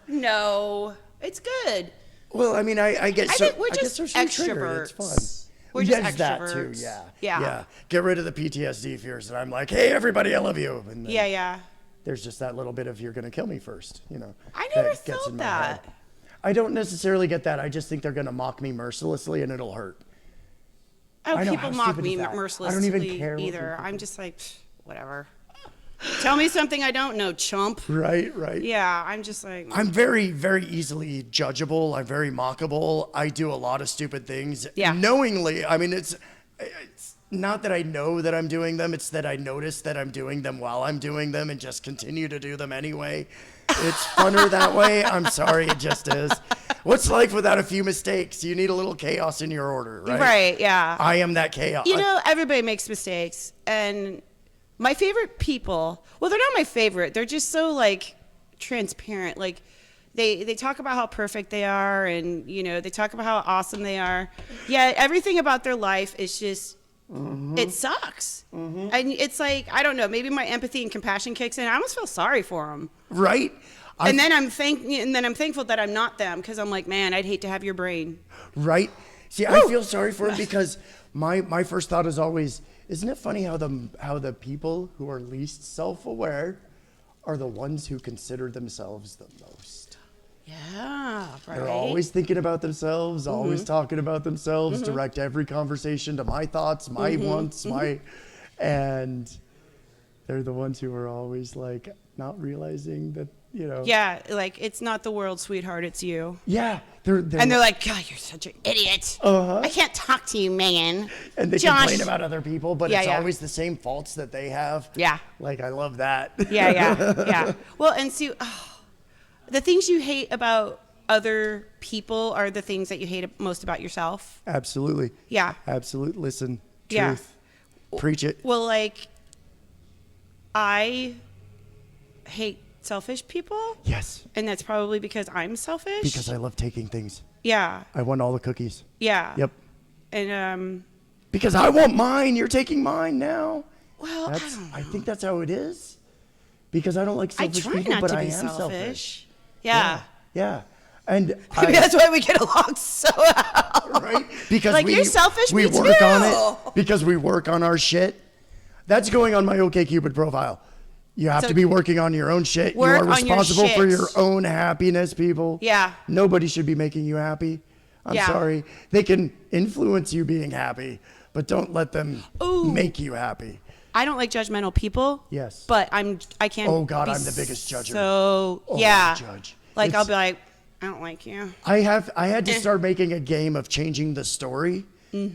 A: No, it's good.
B: Well, I mean, I get
A: I
B: so
A: think we're
B: I get
A: just
B: socially triggered. It's
A: extroverts.
B: fun.
A: We're just
B: Yes, that too.
A: extroverts.
B: Yeah.
A: Yeah.
B: Get rid of the PTSD fears, and I'm like, hey, everybody, I love you. And then
A: Yeah.
B: there's just that little bit of you're gonna kill me first, you know.
A: I never
B: that gets
A: felt
B: in my head.
A: that.
B: I don't necessarily get that. I just think they're gonna mock me mercilessly, and it'll hurt.
A: Oh,
B: I know,
A: people
B: how
A: mock
B: stupid
A: me
B: is that?
A: mercilessly
B: I don't even care what
A: either.
B: people
A: I'm just like, pfft, whatever. Tell me something I don't know, chump.
B: Right.
A: Yeah, I'm just like,
B: I'm very, very easily judgeable. I'm very mockable. I do a lot of stupid things.
A: Yeah.
B: Knowingly. I mean, it's not that I know that I'm doing them. It's that I notice that I'm doing them while I'm doing them and just continue to do them anyway. It's funner that way. I'm sorry, it just is. What's life without a few mistakes? You need a little chaos in your order, right?
A: right, yeah.
B: I am that chaos.
A: You know, everybody makes mistakes. And my favorite people, well, they're not my favorite. They're just so, like, transparent. Like, they talk about how perfect they are and, you know, they talk about how awesome they are. Yeah, everything about their life is just, it sucks. And it's like, I don't know, maybe my empathy and compassion kicks in. I almost feel sorry for them.
B: Right?
A: And then I'm thankful that I'm not them because I'm like, man, I'd hate to have your brain.
B: Right? See, I feel sorry for him because my first thought is always, isn't it funny how the people who are least self-aware are the ones who consider themselves the most?
A: Yeah, right.
B: They're always thinking about themselves, always talking about themselves, direct every conversation to my thoughts, my wants, and they're the ones who are always like not realizing that, you know.
A: Yeah, like it's not the world, sweetheart, it's you.
B: Yeah. They're
A: like, God, you're such an idiot. I can't talk to you, man.
B: and they
A: Josh.
B: complain about other people, but it's always the same faults that they have.
A: Yeah.
B: Like, I love that.
A: Yeah. Well, and see, the things you hate about other people are the things that you hate most about yourself.
B: Absolutely.
A: Yeah.
B: Absolutely. Listen.
A: Yeah.
B: Truth. Preach it.
A: Well, like, I hate selfish people.
B: Yes.
A: And that's probably because I'm selfish.
B: Because I love taking things.
A: Yeah.
B: I want all the cookies.
A: Yeah.
B: Yep.
A: And,
B: Because I want mine. You're taking mine now.
A: well, I
B: That's.
A: don't know.
B: I think that's how it is. Because I don't like
A: I
B: selfish
A: try
B: people,
A: not
B: but
A: to
B: I
A: be
B: am
A: selfish. Yeah.
B: Yeah. And
A: Maybe that's why we get along so well.
B: right? Because
A: Like, you're selfish,
B: we
A: me
B: work
A: too.
B: on it. Because we work on our shit. That's going on my OkCupid profile. You have
A: So-
B: to be working on your own shit. You
A: Work
B: are
A: on your
B: responsible for
A: shit.
B: your own happiness, people.
A: Yeah.
B: Nobody should be making you happy. I'm
A: Yeah.
B: sorry. They can influence you being happy, but don't let them
A: Ooh.
B: make you happy.
A: I don't like judgmental people.
B: Yes.
A: But I can't.
B: Oh, God,
A: be
B: I'm the biggest judger.
A: So
B: Oh,
A: yeah.
B: judge.
A: Like I'll
B: It's-
A: be like, I don't like you.
B: I had to start making a game of changing the story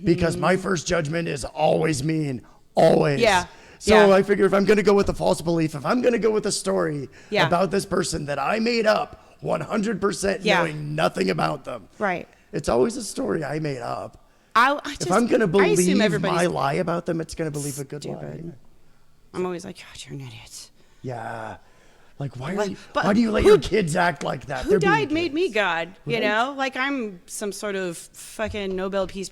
B: because my first judgment is always mean, always.
A: Yeah.
B: So
A: Yeah.
B: I figure if I'm going to go with a false belief, if I'm going to go with a story
A: Yeah.
B: about this person that I made up 100%
A: Yeah.
B: knowing nothing about them,
A: Right.
B: it's always a story I made up.
A: I just,
B: If I'm going to
A: I assume
B: believe
A: everybody's
B: my lie about them, it's going to believe a good
A: stupid.
B: lie.
A: I'm always like, God, you're an idiot.
B: Yeah. Like, why
A: But
B: do you let
A: who-
B: your kids act like that?
A: Who
B: They're being
A: died made me
B: kids.
A: God. You
B: Right.
A: know, like I'm some sort of fucking Nobel Peace,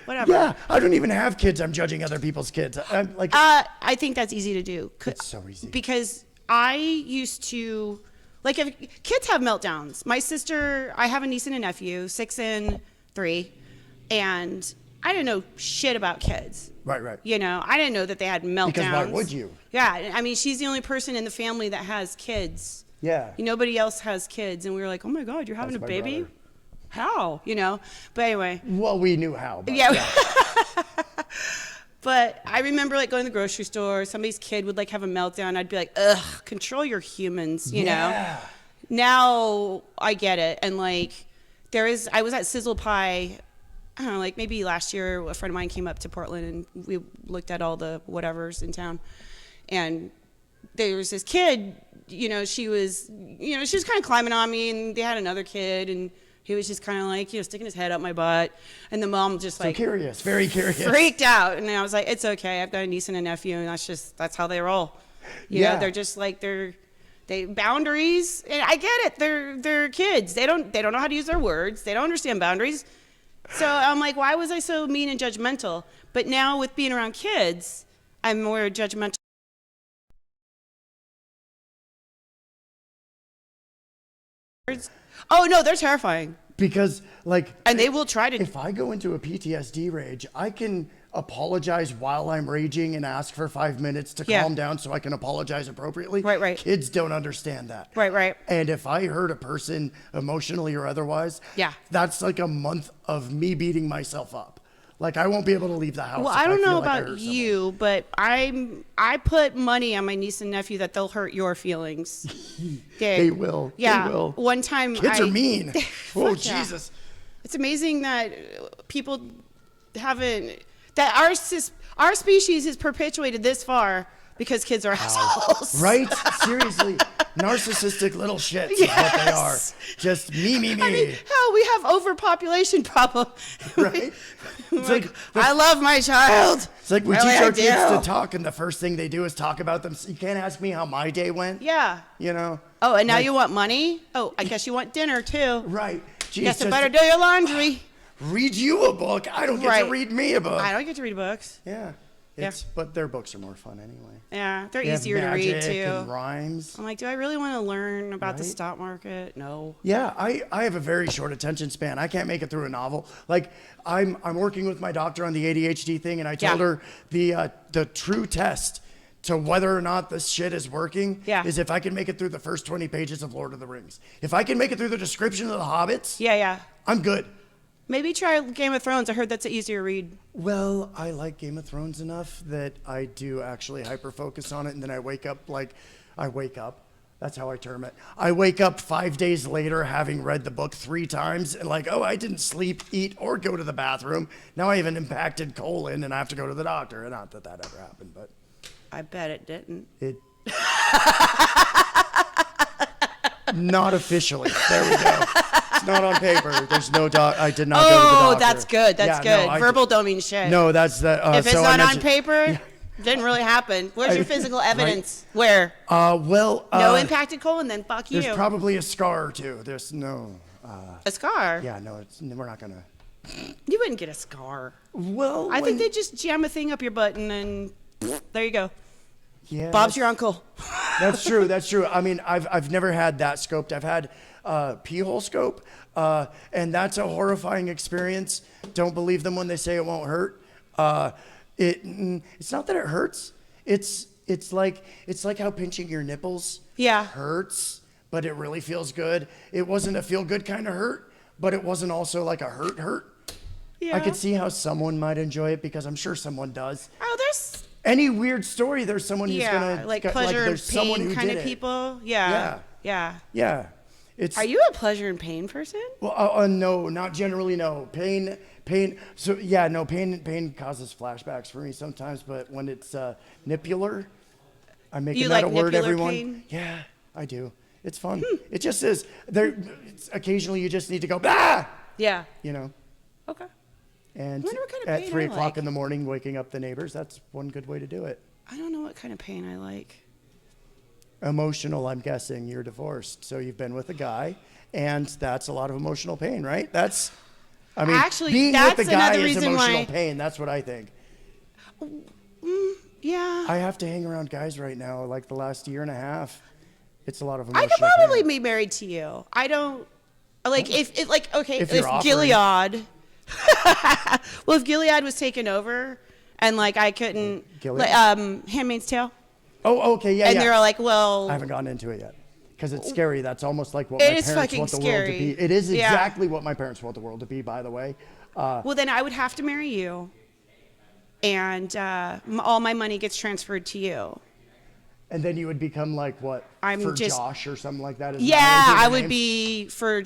A: whatever.
B: Yeah, I don't even have kids. I'm judging other people's kids. I'm like,
A: I think that's easy to do.
B: It's so easy.
A: Because I used to Like if kids have meltdowns. My sister, I have a niece and a nephew, 6 and 3, and I didn't know shit about kids.
B: Right.
A: You know, I didn't know that they had meltdowns.
B: Because why would you?
A: Yeah, I mean, she's the only person in the family that has kids.
B: Yeah.
A: Nobody else has kids, and we were like, oh my God, you're having a baby?
B: Brother.
A: How? You know? But anyway.
B: Well, we knew how. But
A: yeah. But I remember like going to the grocery store, somebody's kid would like have a meltdown. I'd be like, ugh, control your humans, you know? Now I get it. And like I was at Sizzle Pie, I don't know, like maybe last year, a friend of mine came up to Portland and we looked at all the whatevers in town. And there was this kid, you know, she was kind of climbing on me, and they had another kid, and he was just kind of like, sticking his head up my butt. And the mom just like...
B: curious, very curious.
A: Freaked out. And I was like, it's okay. I've got a niece and a nephew, and that's how they roll. You know, they're just like, they boundaries. And I get it. They're kids. They don't know how to use their words. They don't understand boundaries. So I'm like, why was I so mean and judgmental? But now with being around kids, I'm more judgmental. Oh no, they're terrifying.
B: Because
A: and they will try to.
B: If I go into a PTSD rage, I can apologize while I'm raging and ask for 5 minutes to calm down so I can apologize appropriately.
A: Right.
B: Kids don't understand that.
A: Right.
B: And if I hurt a person emotionally or otherwise, that's like a month of me beating myself up. Like I won't be able to leave the house.
A: Well, I don't know about you, but I put money on my niece and nephew that they'll hurt your feelings.
B: They will.
A: Yeah.
B: They will.
A: One time
B: kids are mean. Oh Jesus.
A: It's amazing that people haven't our species is perpetuated this far because kids are assholes.
B: Right? Seriously. Narcissistic little shits is what they are. Just me.
A: I mean, hell, we have overpopulation problem.
B: Right? It's like
A: I love my child.
B: It's like we teach our kids to talk, and the first thing they do is talk about them. You can't ask me how my day went.
A: Yeah.
B: You know?
A: Oh, and now you want money? Oh, I guess you want dinner, too.
B: Right.
A: Jeez, guess I better do your laundry.
B: Read you a book. I don't get to read me a book.
A: I don't get to read books.
B: Yeah. But their books are more fun anyway.
A: Yeah, they're easier to read too.
B: And rhymes.
A: I'm like, do I really want to learn about the stock market? No.
B: Yeah, I have a very short attention span. I can't make it through a novel. Like I'm working with my doctor on the ADHD thing, and I told her the true test to whether or not this shit is working is if I can make it through the first 20 pages of Lord of the Rings. If I can make it through the description of the Hobbits, I'm good.
A: Maybe try Game of Thrones. I heard that's an easier read.
B: Well, I like Game of Thrones enough that I do actually hyper-focus on it, and then I wake up. That's how I term it. I wake up 5 days later having read the book 3 times, and I didn't sleep, eat, or go to the bathroom. Now I have an impacted colon, and I have to go to the doctor. Not that ever happened, but...
A: I bet it didn't.
B: Not officially. There we go. It's not on paper. There's no I did not go to the doctor.
A: Oh, that's good. That's good.
B: No,
A: Verbal don't mean shit.
B: No, that's the.
A: If it's not on paper, didn't really happen. Where's your physical evidence? Where? No impacted colon, then fuck you.
B: There's probably a scar or two. There's no.
A: A scar?
B: Yeah, no, we're not gonna.
A: You wouldn't get a scar.
B: Well,
A: I think they just jam a thing up your butt and then there you go.
B: Yeah,
A: Bob's your uncle.
B: That's true. That's true. I mean, I've never had that scoped. I've had pee-hole scope, and that's a horrifying experience. Don't believe them when they say it won't hurt. It's not that it hurts. It's like how pinching your nipples hurts, but it really feels good. It wasn't a feel good kind of hurt, but it wasn't also like a hurt. Yeah. I could see how someone might enjoy it because I'm sure someone does.
A: Oh, there's
B: any weird story. There's someone who's gonna
A: like pleasure and pain kind of people. Yeah.
B: Are
A: you a pleasure and pain person?
B: Well, no, not generally. No, pain. So yeah, no, pain causes flashbacks for me sometimes. But when it's nipular, I'm making that a word. Everyone,
A: pain?
B: Yeah, I do. It's fun. It just is. Occasionally, you just need to go bah.
A: Yeah.
B: You know.
A: Okay.
B: And
A: I wonder what kind of
B: at
A: pain
B: 3
A: I
B: o'clock
A: like.
B: in the morning, waking up the neighbors, that's one good way to do it.
A: I don't know what kind of pain I like.
B: Emotional, I'm guessing. You're divorced, so you've been with a guy, and that's a lot of emotional pain, right?
A: Actually,
B: being
A: that's
B: with a guy
A: another
B: is
A: reason
B: emotional
A: why.
B: pain. That's what I think.
A: Yeah.
B: I have to hang around guys right now, like the last year and a half. It's a lot of
A: I
B: emotional
A: could probably
B: pain.
A: be married to you. I don't like if like okay
B: If
A: if
B: you're offering.
A: Gilead. Well, if Gilead was taken over, and like I couldn't,
B: Gilead?
A: like, Handmaid's Tale,
B: Oh, okay, yeah,
A: and
B: yeah.
A: they're like, well,
B: I haven't gotten into it yet. Because it's scary. That's almost like what
A: It
B: my
A: is
B: parents
A: fucking
B: want the world to
A: scary.
B: be. It is
A: Yeah.
B: exactly what my parents want the world to be, by the way.
A: well, then I would have to marry you, and all my money gets transferred to you.
B: And then you would become like what?
A: I'm
B: for
A: just-
B: Josh or something like that? Is
A: Yeah,
B: that
A: I
B: your
A: would
B: name?
A: be for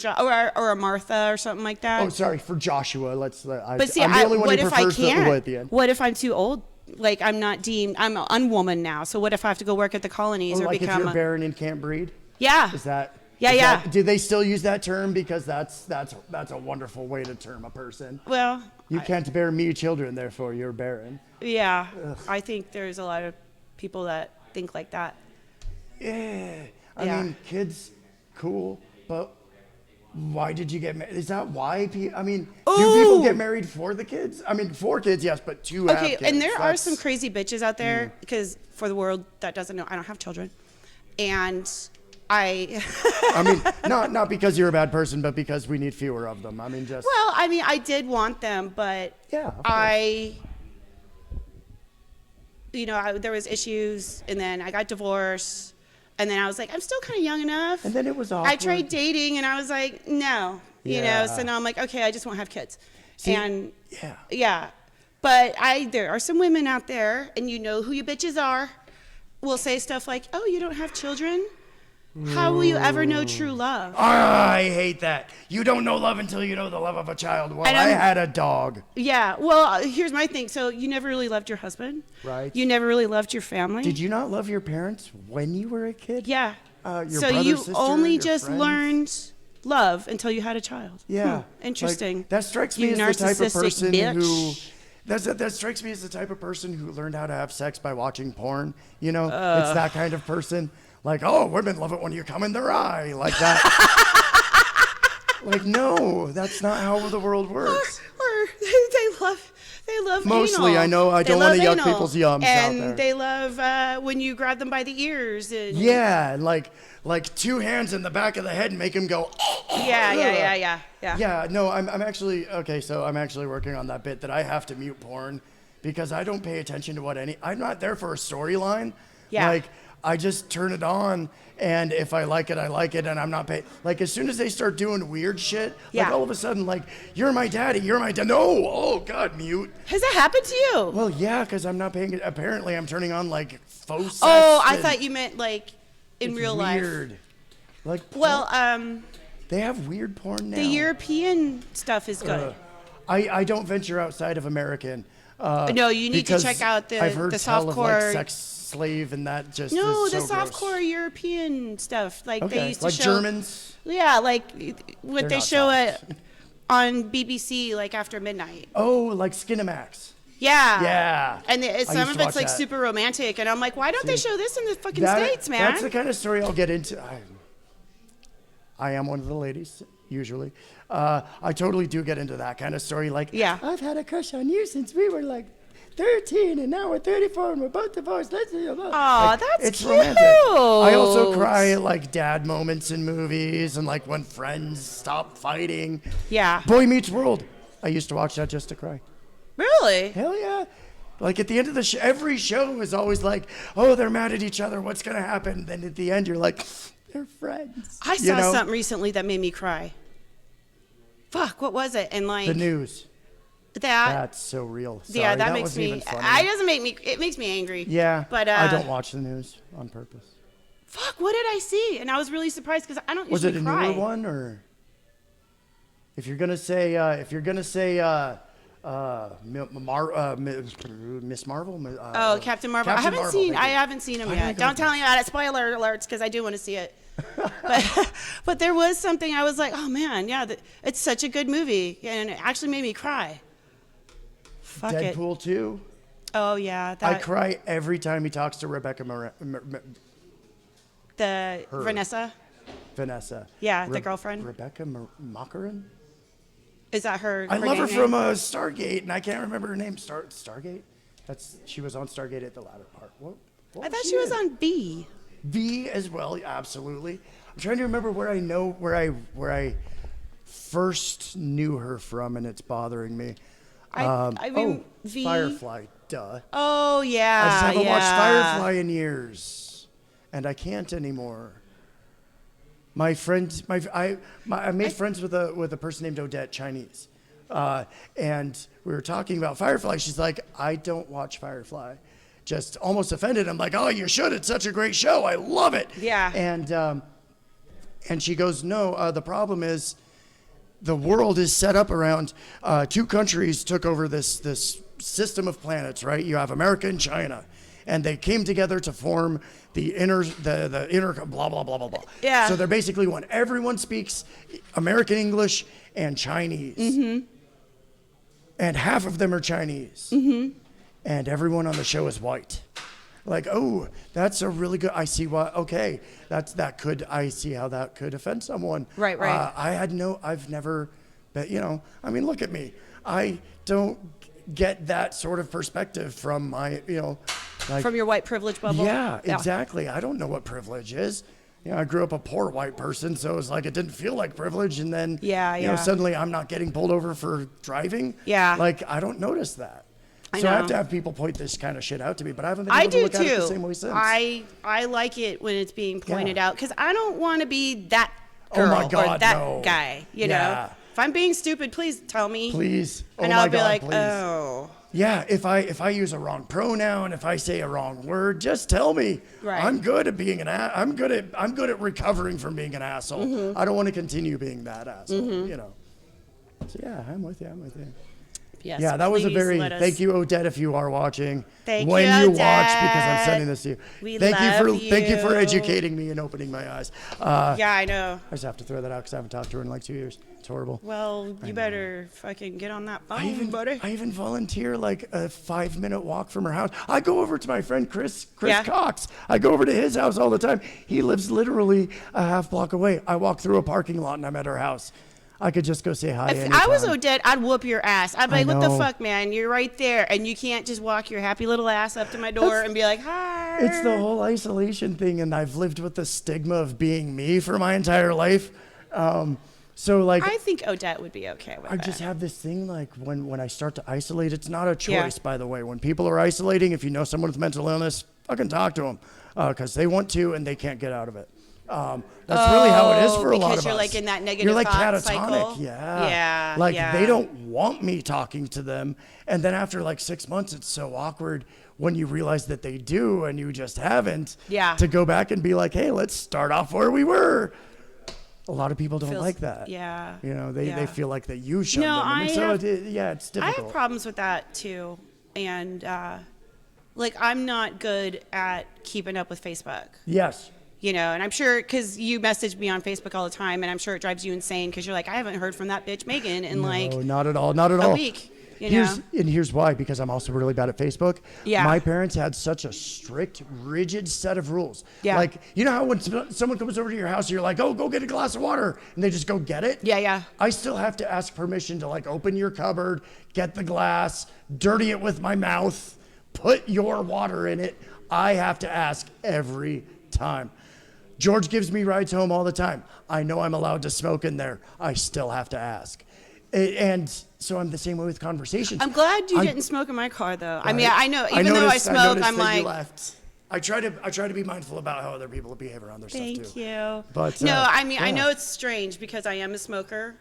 A: or a Martha or something like that.
B: Oh, sorry, for Joshua.
A: But see,
B: I'm the only one
A: what
B: who
A: if I
B: prefers the
A: can't?
B: "ooh" at the end.
A: What if I'm too old? Like I'm not deemed. I'm an unwoman now. So what if I have to go work at the colonies
B: Oh,
A: or
B: like if
A: become
B: you're
A: a?
B: barren and can't breed?
A: Yeah.
B: Is that?
A: Yeah,
B: is
A: yeah.
B: that- do they still use that term? Because that's a wonderful way to term a person.
A: Well,
B: You can't bear me children, therefore you're barren.
A: yeah. I think there's a lot of people that think like that.
B: Yeah. I
A: Yeah.
B: mean, kids, cool, but why did you get married? Is that why? I mean, do people get married for the kids? I mean, for kids, yes, but to have
A: Okay,
B: kids.
A: and there are
B: that's-
A: some crazy bitches out there because for the world that doesn't know, I don't have children, and I.
B: I mean, not because you're a bad person, but because we need fewer of them. I mean, just.
A: Well, I mean, I did want them, but
B: Yeah, of course.
A: there was issues, and then I got divorced, and then I was like, I'm still kind of young enough.
B: And then it was awkward.
A: I tried dating, and I was like, no,
B: Yeah.
A: So now I'm like, okay, I just won't have kids.
B: See,
A: and
B: yeah.
A: yeah, but there are some women out there, and you know who your bitches are, will say stuff like, oh, you don't have children? How will you ever know true love?
B: I hate that. You don't know love until you know the love of a child. Well,
A: And
B: I
A: I'm-
B: had a dog.
A: Yeah, well, here's my thing. So you never really loved your husband?
B: Right.
A: You never really loved your family?
B: Did you not love your parents when you were a kid?
A: Yeah.
B: Your
A: so
B: brother,
A: you
B: sister,
A: only
B: your
A: just
B: friends?
A: learned love until you had a child.
B: Yeah.
A: Interesting.
B: Like, that strikes me
A: You
B: as the type of
A: narcissistic
B: person
A: bitch.
B: who. That strikes me as the type of person who learned how to have sex by watching porn. You know, it's that kind of person. Like, oh, women love it when you come in their eye, like that. Like, no, that's not how the world works.
A: Or they love
B: Mostly,
A: anal.
B: I know, I
A: They
B: don't wanna
A: love
B: yuck
A: anal.
B: people's yums out
A: and
B: there.
A: they love when you grab them by the ears. And
B: Yeah, and like two hands in the back of the head and make him go.
A: Yeah.
B: Yeah, no, I'm actually okay. So I'm actually working on that bit that I have to mute porn because I don't pay attention to what I'm not there for a storyline.
A: Yeah.
B: Like I just turn it on, and if I like it, I like it, and I'm not paying. Like as soon as they start doing weird shit, like
A: Yeah.
B: all of a sudden, like you're my daddy, you're my dad. No, oh God, mute.
A: Has that happened to you?
B: Well, yeah, because I'm not paying. Apparently, I'm turning on like faux sex.
A: Oh, I
B: and
A: thought you meant like in
B: it's
A: real life.
B: weird. Like
A: Well,
B: they have weird porn now.
A: the European stuff is good.
B: I don't venture outside of American.
A: No, you need to
B: because
A: check out the-
B: I've heard
A: the
B: tell of like
A: softcore-
B: sex slave and that just
A: No,
B: is
A: the
B: so gross.
A: softcore European stuff. Like they
B: Okay,
A: used to
B: like
A: show.
B: Germans.
A: Yeah, like what
B: They're
A: they
B: not
A: show
B: soft.
A: it on BBC like after midnight.
B: Oh, like Skinamax.
A: Yeah.
B: Yeah.
A: And
B: I
A: some
B: used
A: of
B: to
A: it's
B: watch
A: like
B: that.
A: super romantic, and I'm like, why don't they show this in the fucking States, man?
B: That's the kind of story I'll get into. I am one of the ladies, usually. I totally do get into that kind of story. Like,
A: Yeah.
B: I've had a crush on you since we were like 13, and now we're 34, and we're both divorced. Let's see.
A: Aw, that's
B: it's
A: cute.
B: romantic. I also cry at like dad moments in movies, and like when friends stop fighting.
A: Yeah.
B: Boy Meets World. I used to watch that just to cry.
A: Really?
B: Hell yeah. Like at the end of the every show is always like, oh, they're mad at each other. What's going to happen? Then at the end, you're like, they're friends.
A: I
B: You
A: saw
B: know?
A: something recently that made me cry. Fuck, what was it? And like
B: The news.
A: that.
B: That's so real. Sorry,
A: Yeah, that makes
B: wasn't
A: me.
B: even funny.
A: It makes me angry.
B: Yeah,
A: But
B: I don't watch the news on purpose.
A: Fuck, what did I see? And I was really surprised because I don't
B: Was
A: usually
B: it a
A: cry.
B: newer one or? If you're gonna say, Miss Marvel.
A: Oh, Captain Marvel. I haven't seen.
B: thank
A: I
B: you.
A: haven't seen him
B: Why did I
A: yet.
B: go
A: Don't tell me about it. Spoiler alerts, because I do want to see it. but there was something I was like, oh man, yeah, it's such a good movie, and it actually made me cry. Fuck it.
B: Deadpool 2.
A: Oh yeah,
B: I
A: that
B: cry every time he talks to Rebecca
A: the
B: her.
A: Vanessa.
B: Vanessa.
A: Yeah, the girlfriend.
B: Rebecca Mockerin?
A: Is that her?
B: I love her
A: name?
B: from Stargate, and I can't remember her name. Stargate? She was on Stargate at the latter part. What
A: I thought
B: was
A: she was
B: in?
A: on B.
B: V as well, absolutely. I'm trying to remember where I first knew her from, and it's bothering me.
A: I mean, V.
B: Firefly, duh.
A: Oh yeah.
B: I just haven't watched Firefly in years, and I can't anymore. I made friends with a person named Odette, Chinese, and we were talking about Firefly. She's like, I don't watch Firefly. Just almost offended. I'm like, oh, you should. It's such a great show. I love it.
A: Yeah.
B: And she goes, no. The problem is, the world is set up around two countries took over this system of planets, right? You have America and China, and they came together to form the inner blah blah blah blah blah.
A: Yeah.
B: So they're basically one. Everyone speaks American English and Chinese, and half of them are Chinese, and everyone on the show is white. Like, oh, that's a really good. I see why. Okay, I see how that could offend someone.
A: Right.
B: I've never, but I mean, look at me. I don't get that sort of perspective from my, like,
A: From your white privilege bubble.
B: Yeah, exactly. I don't know what privilege is. I grew up a poor white person, so it was like it didn't feel like privilege, and then suddenly I'm not getting pulled over for driving.
A: Yeah.
B: Like I don't notice that. So I have to have people point this kind of shit out to me, but I haven't been
A: I
B: able to
A: do
B: look
A: too.
B: at it the same way since.
A: I like it when it's being pointed out because I don't want to be that
B: Oh
A: girl
B: my God,
A: or that
B: no.
A: guy. You know, if I'm being stupid, please tell me.
B: Please.
A: And
B: oh
A: I'll
B: my
A: be
B: God,
A: like,
B: please.
A: oh.
B: Yeah, if I use a wrong pronoun, if I say a wrong word, just tell me.
A: Right.
B: I'm good at being I'm good at recovering from being an asshole. I don't want to continue being that asshole. So yeah, I'm with you.
A: Yes,
B: yeah, that was a very. Thank you, Odette, if you are watching. When you watch, because I'm sending this to you. Thank you for educating me and opening my eyes.
A: Yeah, I know.
B: I just have to throw that out because I haven't talked to her in like 2 years. It's horrible.
A: Well, you better fucking get on that phone, buddy.
B: I even volunteer like a 5-minute walk from her house. I go over to my friend Chris Cox. I go over to his house all the time. He lives literally a half block away. I walk through a parking lot and I'm at her house. I could just go say hi.
A: If I was Odette, I'd whoop your ass. I'd be like, what the fuck, man? You're right there. And you can't just walk your happy little ass up to my door and be like, hi.
B: It's the whole isolation thing, and I've lived with the stigma of being me for my entire life. So like,
A: I think Odette would be okay with
B: I
A: that.
B: just have this thing like when I start to isolate, it's not a choice, by the way. When people are isolating, if you know someone with mental illness, fucking talk to them because they want to and they can't get out of it. That's really how it is for a lot of us.
A: Because you're like in that negative
B: You're like
A: thought
B: catatonic,
A: cycle.
B: yeah. Like they don't want me talking to them, and then after like 6 months, it's so awkward when you realize that they do and you just haven't.
A: Yeah.
B: To go back and be like, hey, let's start off where we were. A lot of people don't like that.
A: Yeah.
B: They feel like that you shun them. And it's difficult.
A: I have problems with that too, and like I'm not good at keeping up with Facebook.
B: Yes.
A: And I'm sure because you message me on Facebook all the time, and I'm sure it drives you insane because you're like, I haven't heard from that bitch Megan in
B: not at all,
A: a week.
B: Here's why, because I'm also really bad at Facebook.
A: Yeah.
B: My parents had such a strict, rigid set of rules.
A: Yeah.
B: Like, you know how when someone comes over to your house, you're like, oh, go get a glass of water, and they just go get it?
A: Yeah.
B: I still have to ask permission to like open your cupboard, get the glass, dirty it with my mouth, put your water in it. I have to ask every time. George gives me rides home all the time. I know I'm allowed to smoke in there. I still have to ask. And so I'm the same way with conversations.
A: I'm glad you didn't smoke in my car, though. I mean, I know, even though I smoke, I'm like...
B: You left. I try to be mindful about how other people behave around their stuff, too.
A: Thank you.
B: But,
A: no, I mean, I know it's strange because I am a smoker,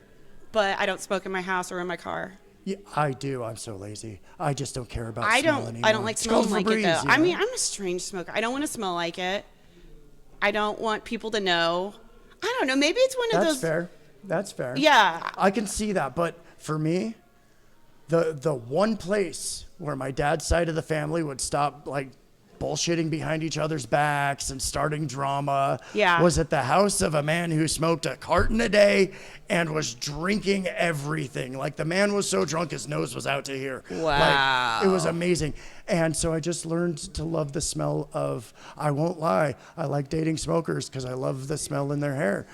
A: but I don't smoke in my house or in my car.
B: Yeah, I do. I'm so lazy. I just don't care about smell anymore.
A: I don't like smelling like it, though. I mean, I'm a strange smoker. I don't want to smell like it. I don't want people to know. I don't know. Maybe it's one of those.
B: That's fair.
A: Yeah.
B: I can see that. But for me, the one place where my dad's side of the family would stop like bullshitting behind each other's backs and starting drama was at the house of a man who smoked a carton a day and was drinking everything. Like the man was so drunk his nose was out to here.
A: Wow.
B: Like, it was amazing. And so I just learned to love the smell of, I won't lie, I like dating smokers because I love the smell in their hair.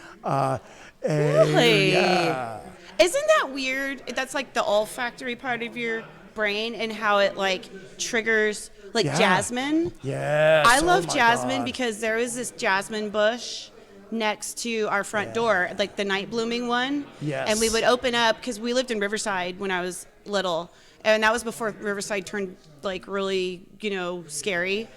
A: Really?
B: Yeah.
A: Isn't that weird? That's like the olfactory part of your brain and how it like triggers like
B: Yeah.
A: jasmine.
B: Yes.
A: I
B: Oh
A: love
B: my
A: jasmine
B: God.
A: because there is this jasmine bush next to our front door, like the night blooming one.
B: Yes.
A: And we would open up because we lived in Riverside when I was little, and that was before Riverside turned like really, scary.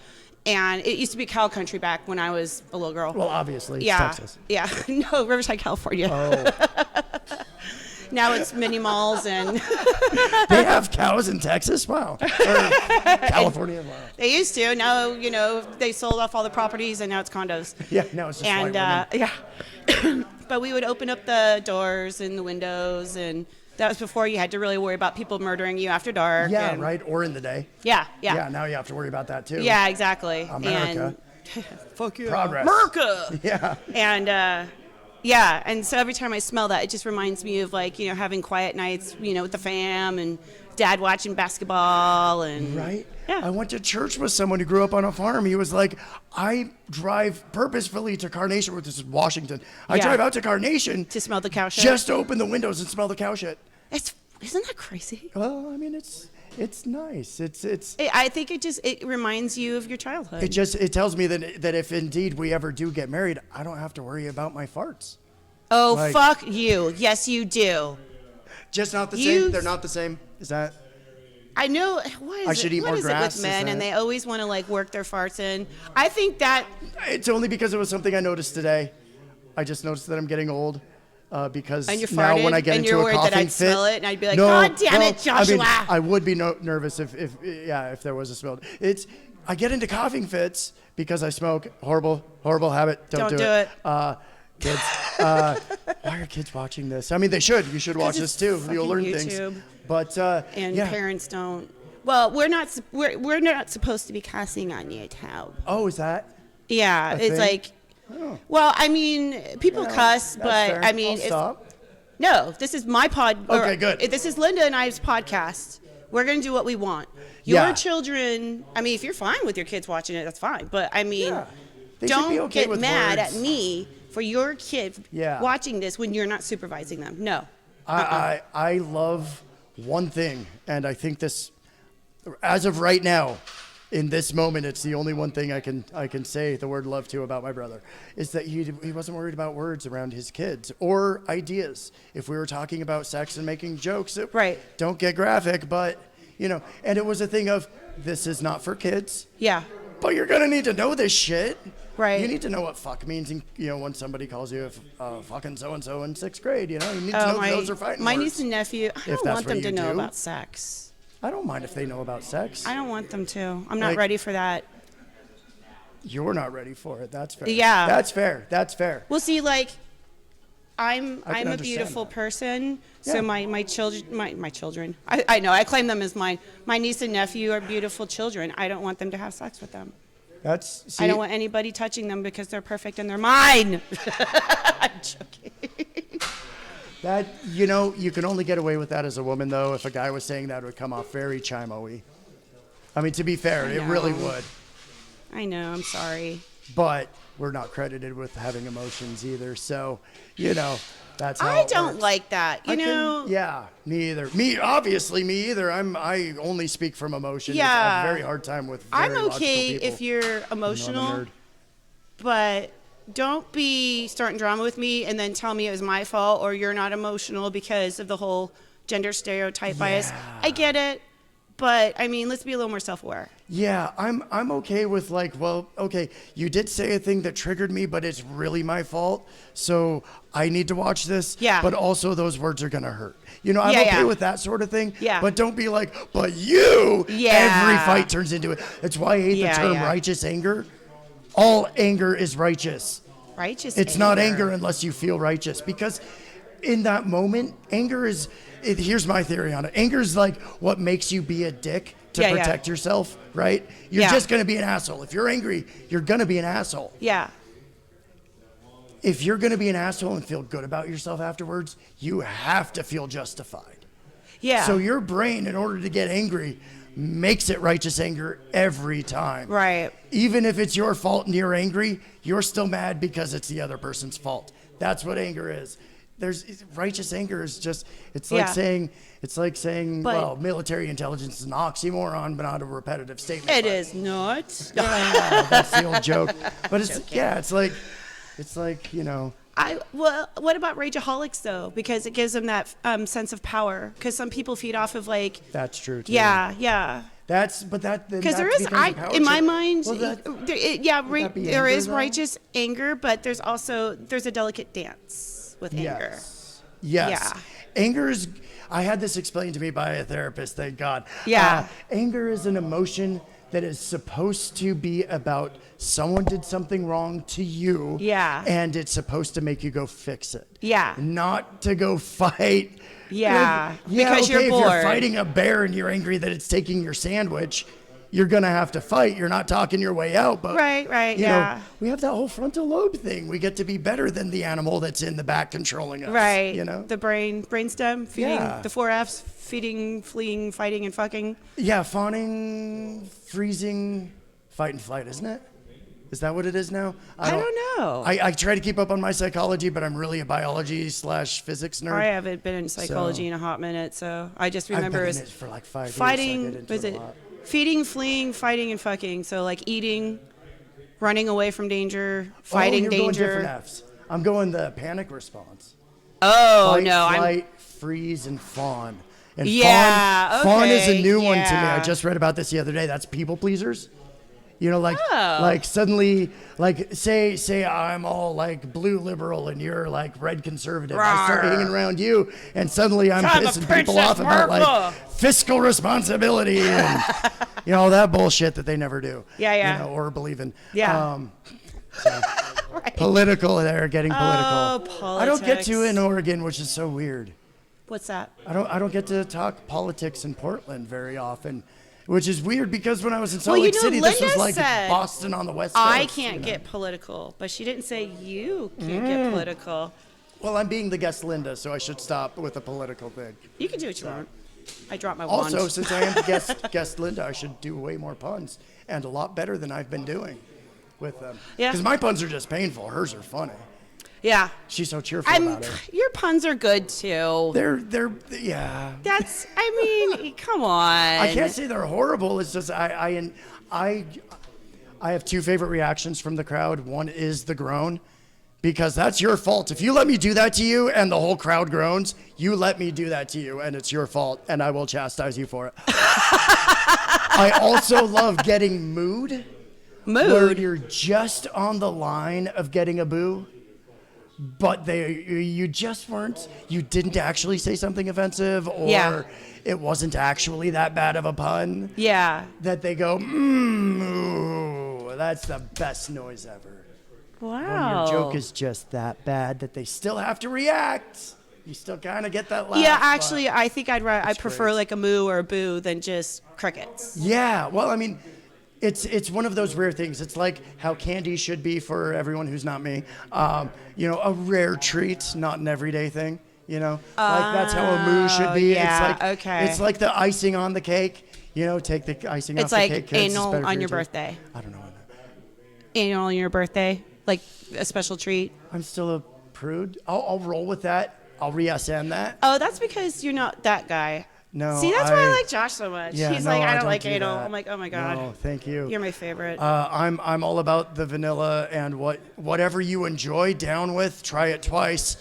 A: And it used to be cow country back when I was a little girl.
B: Well, obviously, it's
A: yeah,
B: Texas.
A: yeah, no, Riverside, California.
B: Oh,
A: Now it's mini malls and
B: they have cows in Texas? Wow. Or California? Wow.
A: they used to. Now, they sold off all the properties and now it's condos.
B: Yeah, now it's just
A: And
B: white women.
A: yeah, but we would open up the doors and the windows, and that was before you had to really worry about people murdering you after dark.
B: Yeah,
A: and,
B: right? Or in the day.
A: Yeah,
B: Yeah,
A: yeah,
B: now you have to worry about that too.
A: yeah, exactly.
B: America.
A: And fuck you,
B: Progress.
A: America.
B: Yeah.
A: And yeah, and so every time I smell that, it just reminds me of like having quiet nights, with the fam and dad watching basketball and
B: Right?
A: Yeah.
B: I went to church with someone who grew up on a farm. He was like, I drive purposefully to Carnation, which is Washington. I
A: Yeah.
B: drive out to Carnation
A: to smell the cow shit.
B: just to open the windows and smell the cow shit.
A: Isn't that crazy?
B: Well, I mean, it's nice.
A: I think it reminds you of your childhood.
B: It tells me that if indeed we ever do get married, I don't have to worry about my farts.
A: Oh,
B: like-
A: fuck you. Yes, you do.
B: Just not the
A: You-
B: same. They're not the same. Is that?
A: I know. What is
B: I should
A: it?
B: eat
A: What
B: more
A: is
B: grass,
A: it
B: is
A: with men, and
B: that-
A: they always want to like work their farts in? I think that
B: It's only because it was something I noticed today. I just noticed that I'm getting old. Because
A: and you
B: now
A: farted,
B: when I get
A: and
B: into
A: you're
B: a
A: worried
B: coughing
A: that I'd
B: fit,
A: smell it, and I'd be like,
B: no,
A: God damn
B: well,
A: it, Joshua.
B: I mean, I would be nervous if there was a smell. I get into coughing fits because I smoke. Horrible habit. Don't do it. Kids, why are kids watching this? I mean, they should. You should watch this too. You'll learn
A: YouTube.
B: things. But
A: And
B: yeah.
A: parents don't. Well, we're not supposed to be cussing on YouTube.
B: Oh, is that?
A: Yeah,
B: A
A: it's
B: thing?
A: like.
B: Oh.
A: Well, I mean, people cuss,
B: That's
A: but
B: fair.
A: I mean,
B: I'll stop.
A: No, this is my pod.
B: Okay, good.
A: This is Linda and I's podcast. We're going to do what we want. Your
B: Yeah.
A: children, I mean, if you're fine with your kids watching it, that's fine. But I mean,
B: Yeah. They should be
A: don't
B: okay
A: get
B: with
A: mad
B: words.
A: at me for your kid
B: Yeah.
A: watching this when you're not supervising them. No.
B: I love one thing, and I think this, as of right now, in this moment, it's the only one thing I can say the word love to about my brother, is that he wasn't worried about words around his kids or ideas. If we were talking about sex and making jokes,
A: Right.
B: don't get graphic, but and it was a thing of, this is not for kids,
A: Yeah.
B: but you're gonna need to know this shit.
A: Right.
B: You need to know what fuck means, and when somebody calls you fucking so and so in 6th grade, you need to know those are fighting
A: my
B: words.
A: niece and nephew, I don't
B: that's
A: want
B: what
A: them to
B: you
A: know
B: do.
A: about sex.
B: I don't mind if they know about sex.
A: I don't want them to. I'm not
B: Like-
A: ready for that.
B: You're not ready for it. That's fair.
A: Yeah.
B: That's fair. That's fair.
A: Well, see, like, I'm a
B: understand
A: beautiful
B: that.
A: person.
B: Yeah.
A: So my children, I know, I claim them as mine. My niece and nephew are beautiful children. I don't want them to have sex with them.
B: See,
A: I don't want anybody touching them because they're perfect and they're mine. I'm joking.
B: that you can only get away with that as a woman, though. If a guy was saying that, it would come off very chimo-y. I mean, to be fair, it really
A: know.
B: would.
A: I know, I'm sorry.
B: But we're not credited with having emotions either. So, that's how
A: I
B: it
A: don't
B: works.
A: like that.
B: Yeah, me either. Me either. I only speak from emotion. I
A: Yeah.
B: have a very hard time with very
A: I'm
B: logical
A: okay
B: people.
A: if you're
B: I'm a
A: emotional,
B: nerd.
A: but don't be starting drama with me and then tell me it was my fault or you're not emotional because of the whole gender stereotype bias. I get it, but I mean, let's be a little more self-aware.
B: Yeah, I'm okay with okay, you did say a thing that triggered me, but it's really my fault. So I need to watch this.
A: Yeah.
B: But also those words are gonna hurt. I'm
A: Yeah,
B: okay
A: yeah.
B: with that sort of thing.
A: Yeah.
B: But don't be like, but you.
A: Yeah.
B: Every fight turns into it. That's why I hate
A: Yeah,
B: the term
A: yeah.
B: righteous anger. All anger is righteous.
A: Righteous
B: It's not anger unless you feel righteous, because in that moment, anger is. Here's my theory on it. Anger is like what makes you be a dick to
A: Yeah, yeah.
B: protect yourself, right? You're
A: Yeah.
B: just gonna be an asshole. If you're angry, you're gonna be an asshole.
A: Yeah.
B: If you're gonna be an asshole and feel good about yourself afterwards, you have to feel justified.
A: Yeah.
B: So your brain, in order to get angry, makes it righteous anger every time.
A: Right.
B: Even if it's your fault and you're angry, you're still mad because it's the other person's fault. That's what anger is. righteous anger is just, it's
A: Yeah.
B: like saying,
A: But-
B: well, military intelligence is an oxymoron, but not a repetitive statement.
A: It
B: But-
A: is not.
B: Yeah, that's the old joke. But it's like, you know.
A: Well, what about rageaholics though? Because it gives them that sense of power. Because some people feed off of like.
B: That's true too.
A: Yeah.
B: Because
A: there is, in my mind,
B: well,
A: there is
B: though?
A: righteous anger, but there's a delicate dance with anger.
B: Yes.
A: Yeah.
B: Anger is. I had this explained to me by a therapist. Thank God.
A: Yeah.
B: Anger is an emotion that is supposed to be about someone did something wrong to you.
A: Yeah.
B: And it's supposed to make you go fix it.
A: Yeah.
B: Not to go fight.
A: Yeah.
B: Yeah,
A: Because
B: okay,
A: you're
B: if
A: bored.
B: you're fighting a bear and you're angry that it's taking your sandwich, you're gonna have to fight. You're not talking your way out. But
A: Right,
B: you
A: yeah.
B: know, we have that whole frontal lobe thing. We get to be better than the animal that's in the back controlling us.
A: Right.
B: You know.
A: The brainstem, feeding
B: Yeah.
A: the 4 Fs, feeding, fleeing, fighting, and fucking.
B: Yeah, fawning, freezing, fight and flight, isn't it? Is that what it is now?
A: I don't know.
B: I try to keep up on my psychology, but I'm really a biology/physics nerd.
A: I haven't been in psychology in a hot minute, so I just remember
B: I've been
A: as
B: in it for like 5 years.
A: fighting.
B: So I get into
A: Was
B: it
A: it
B: a lot.
A: feeding, fleeing, fighting, and fucking? So like eating, running away from danger, fighting
B: you're
A: danger.
B: Going different Fs. I'm going the panic response.
A: Oh
B: Fight,
A: no,
B: flight, freeze, and fawn. And
A: Yeah,
B: fawn is a
A: okay,
B: new one to me.
A: yeah.
B: I just read about this the other day. That's people pleasers. You know, like
A: Oh.
B: like suddenly, like say I'm all like blue liberal and you're like red conservative. I start
A: Rawr.
B: hanging around you, and suddenly I'm
A: I'm a
B: pissing people
A: Princess
B: off about like
A: Martha.
B: fiscal responsibility and you know that bullshit that they never do.
A: Yeah.
B: You know, or believe in.
A: Yeah. Right.
B: Political. They're getting political.
A: Oh,
B: I don't get to
A: politics.
B: in Oregon, which is so weird.
A: What's that?
B: I don't get to talk politics in Portland very often, which is weird because when I was in Salt
A: Well, you
B: Lake
A: know,
B: City, this was
A: Linda
B: like
A: said,
B: Boston on the West Coast.
A: I can't
B: you know?
A: get political, but she didn't say you can't get political.
B: Well, I'm being the guest Linda, so I should stop with the political thing.
A: You can do what you want. I dropped my
B: Also,
A: wand.
B: since I am the guest Linda, I should do way more puns and a lot better than I've been doing with them.
A: Yeah.
B: Because my puns are just painful. Hers are funny.
A: Yeah.
B: She's so cheerful about it.
A: Your puns are good too.
B: They're yeah.
A: That's. I mean, come on.
B: I can't say they're horrible. It's just I have two favorite reactions from the crowd. One is the groan, because that's your fault. If you let me do that to you and the whole crowd groans, you let me do that to you and it's your fault and I will chastise you for it. I also love getting mood. Where you're just on the line of getting a boo, but you just weren't. You didn't actually say something offensive, or it wasn't actually that bad of a pun.
A: Yeah.
B: That they go, ooh, that's the best noise ever.
A: Wow.
B: When your joke is just that bad that they still have to react. You still kind of get that laugh.
A: Yeah, actually, I think I prefer
B: great.
A: like a moo or a boo than just crickets.
B: Yeah, well, I mean, it's one of those rare things. It's like how candy should be for everyone who's not me. You know, a rare treat, not an everyday thing. You know, like that's how a moo should be.
A: Yeah,
B: it's like,
A: okay.
B: It's like the icing on the cake. You know, take the icing off
A: It's
B: the
A: like
B: cake. 'cause it's
A: anal
B: better for
A: on your
B: teeth.
A: birthday.
B: I don't know.
A: Anal on your birthday, like a special treat.
B: I'm still a prude. I'll roll with that. I'll re-SN that.
A: Oh, that's because you're not that guy.
B: No.
A: See, that's why I like Josh so much.
B: Yeah,
A: He's
B: no,
A: like, I don't
B: don't
A: like
B: do
A: anal.
B: that.
A: I'm like, oh my god.
B: No, thank you.
A: You're my favorite.
B: I'm all about the vanilla and whatever you enjoy. Down with. Try it twice,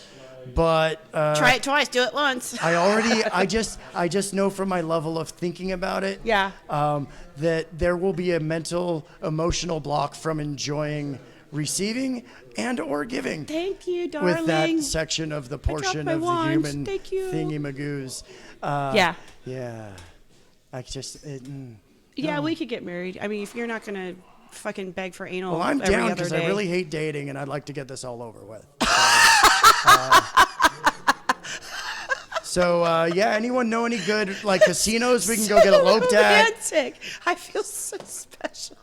B: but
A: Try it twice. Do it once.
B: I just know from my level of thinking about it.
A: Yeah.
B: That there will be a mental, emotional block from enjoying receiving and or giving.
A: Thank you, darling.
B: With that section of the portion
A: my
B: of the
A: wand.
B: human
A: Thank you.
B: thingy magoos.
A: Yeah.
B: Yeah. I just.
A: Yeah, we could get married. I mean, if you're not gonna fucking beg for anal
B: Well, I'm
A: every
B: down
A: other
B: because
A: day.
B: I really hate dating and I'd like to get this all over with. So, yeah, anyone know any good like casinos we can go get eloped at?
A: Romantic. I feel so special.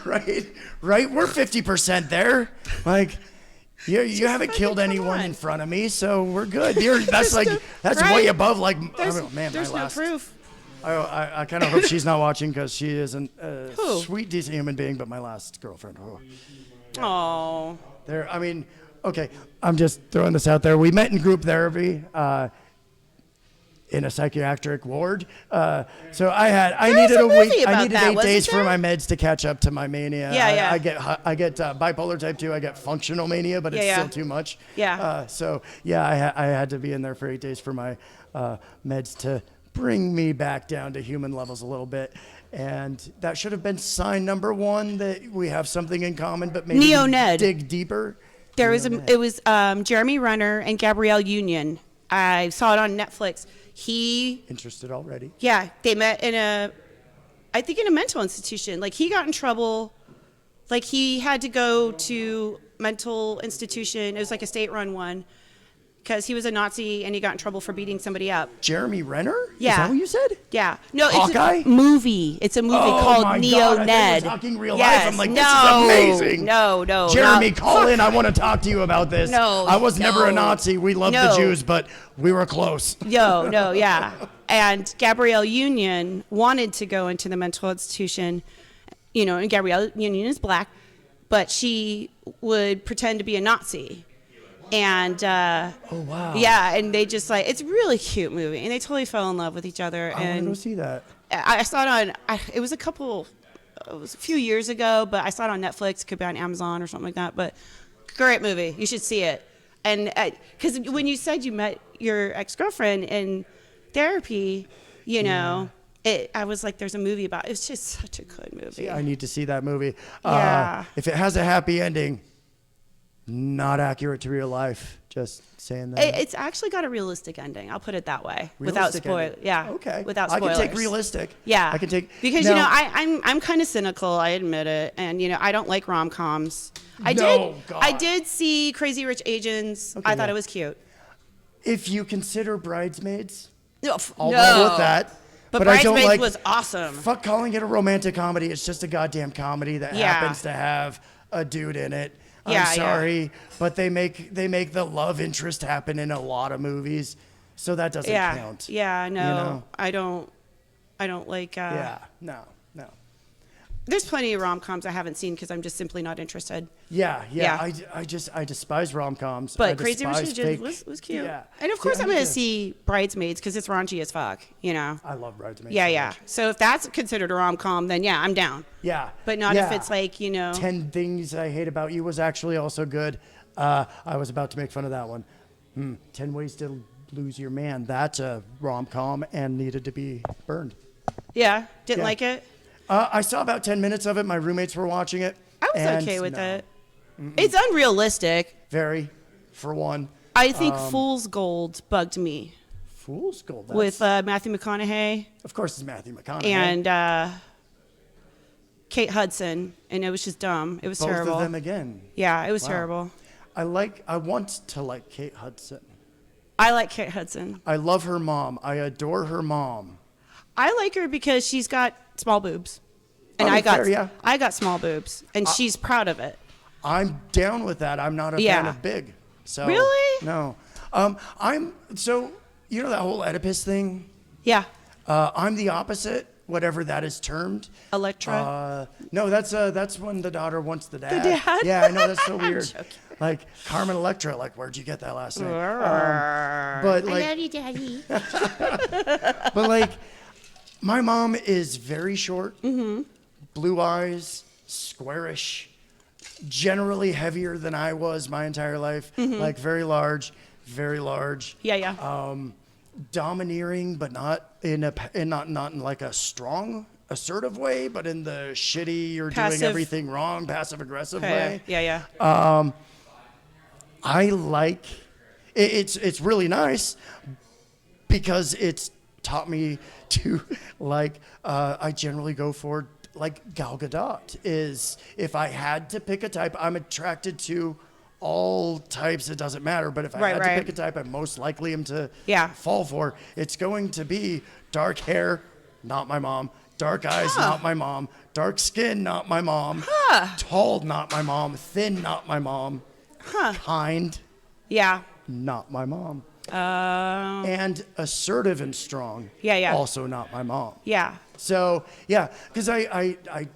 B: Right? We're 50% there. Like, you haven't killed
A: come
B: anyone
A: on.
B: in front of me, so we're good. That's like that's
A: right?
B: way above like.
A: There's,
B: oh, man,
A: there's
B: my
A: no
B: last.
A: proof.
B: I kind of hope she's not watching because she isn't a
A: Who?
B: sweet, decent human being. But my last girlfriend.
A: Oh.
B: There. I mean, Okay, I'm just throwing this out there. We met in group therapy in a psychiatric ward. So I needed a week. I needed 8 days for my meds to catch up to my mania.
A: Yeah.
B: I get bipolar type 2. I get functional mania, but it's still too much.
A: Yeah.
B: I had to be in there for 8 days for my meds to bring me back down to human levels a little bit. And that should have been sign number 1 that we have something in common, but maybe dig deeper.
A: It was Jeremy Renner and Gabrielle Union. I saw it on Netflix.
B: Interested already.
A: Yeah, they met in a mental institution. Like, he got in trouble. Like, he had to go to mental institution. It was like a state-run one because he was a Nazi and he got in trouble for beating somebody up.
B: Jeremy Renner?
A: Yeah.
B: Is that what you said?
A: Yeah. No,
B: Hawkeye?
A: It's a movie. It's a movie called Neo
B: God, I
A: Ned.
B: thought you were talking real
A: Yes.
B: life. I'm like, this is amazing.
A: No.
B: Jeremy, call in. I want to talk to you about this. I was never a Nazi. We loved the Jews, but we were close.
A: Yeah. And Gabrielle Union wanted to go into the mental institution, and Gabrielle Union is black, but she would pretend to be a Nazi. And
B: oh wow,
A: yeah, and they just it's a really cute movie, and they totally fell in love with each other.
B: I want to go see that.
A: I saw it on. It was a few years ago, but I saw it on Netflix. It could be on Amazon or something like that. But great movie, you should see it. And because when you said you met your ex-girlfriend in therapy, I was like, there's a movie about it. It's just such a good movie.
B: See, I need to see that movie.
A: Yeah.
B: If it has a happy ending. Not accurate to real life. Just saying that.
A: It's actually got a realistic ending. I'll put it that way. Without spoil. Yeah.
B: Okay.
A: Without spoilers.
B: I can take realistic.
A: Yeah.
B: I can take
A: because I'm kind of cynical. I admit it, and I don't like rom-coms. I did see Crazy Rich Asians. Okay, I thought it was cute.
B: If you consider Bridesmaids,
A: I'll
B: go with that.
A: But Bridesmaids was awesome.
B: Fuck calling it a romantic comedy. It's just a goddamn comedy that happens to have a dude in it. I'm sorry, but they make the love interest happen in a lot of movies, so that doesn't count.
A: Yeah, no, I don't like.
B: No.
A: There's plenty of rom-coms I haven't seen because I'm just simply not interested.
B: Yeah. I despise rom-coms.
A: But Crazy Rich Asians was cute. Yeah. And of course I'm going to see Bridesmaids because it's raunchy as fuck,
B: I love Bridesmaids.
A: Yeah. So if that's considered a rom-com, then yeah, I'm down.
B: Yeah.
A: But not if it's like,
B: 10 Things I Hate About You was actually also good. I was about to make fun of that one. 10 Ways to Lose Your Man. That's a rom-com and needed to be burned.
A: Yeah. Didn't like it?
B: I saw about 10 minutes of it. My roommates were watching it.
A: I was okay with it. It's unrealistic.
B: Very, for one.
A: I think Fool's Gold bugged me.
B: Fool's Gold?
A: With Matthew McConaughey.
B: Of course it's Matthew McConaughey.
A: And Kate Hudson. And it was just dumb. It was terrible.
B: Both of them again.
A: Yeah, it was terrible.
B: I want to like Kate Hudson.
A: I like Kate Hudson.
B: I love her mom. I adore her mom.
A: I like her because she's got small boobs. And I got small boobs. And she's proud of it.
B: I'm down with that. I'm not a fan of big. So
A: really?
B: No. That whole Oedipus thing?
A: Yeah.
B: I'm the opposite, whatever that is termed.
A: Electra?
B: No, that's when the daughter wants the dad.
A: The dad?
B: Yeah, I know, that's so weird. Like Carmen Electra, like where'd you get that last name? But like, I love you, Daddy. But like, my mom is very short, blue eyes, squarish, generally heavier than I was my entire life, like very large.
A: Yeah.
B: Domineering, but not in like a strong, assertive way, but in the shitty, you're doing everything wrong, passive aggressive way.
A: Yeah.
B: I like it's really nice because it's taught me to like. I generally go for like Gal Gadot. Is if I had to pick a type, I'm attracted to all types. It doesn't matter. But if I had to pick a type, I most likely am to fall for. It's going to be dark hair, not my mom. Dark eyes, not my mom. Dark skin, not my mom. Tall, not my mom. Thin, not my mom. Kind, not my mom. And assertive and strong, also not my mom.
A: Yeah.
B: So, because I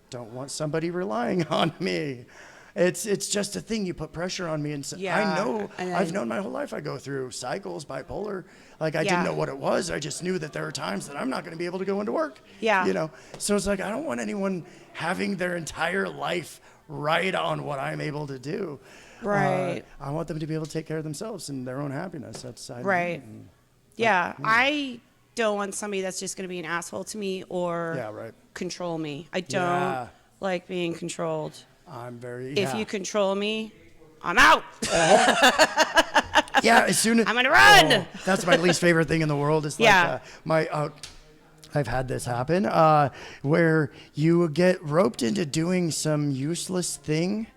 B: don't want somebody relying on me. It's just a thing. You put pressure on me, and so
A: Yeah,
B: I know.
A: and
B: I've known my whole life. I go through cycles, bipolar. Like I didn't know what it was. I just knew that there are times that I'm not going to be able to go into work.
A: Yeah.
B: You know. So it's like I don't want anyone having their entire life ride on what I'm able to do.
A: Right.
B: I want them to be able to take care of themselves and their own happiness. That's
A: Right. Yeah. I don't want somebody that's just going to be an asshole to me or control me. I don't like being controlled.
B: I'm very.
A: If you control me, I'm out.
B: Yeah, as soon as
A: I'm gonna run.
B: Oh, that's my least favorite thing in the world. Is like I've had this happen where you get roped into doing some useless thing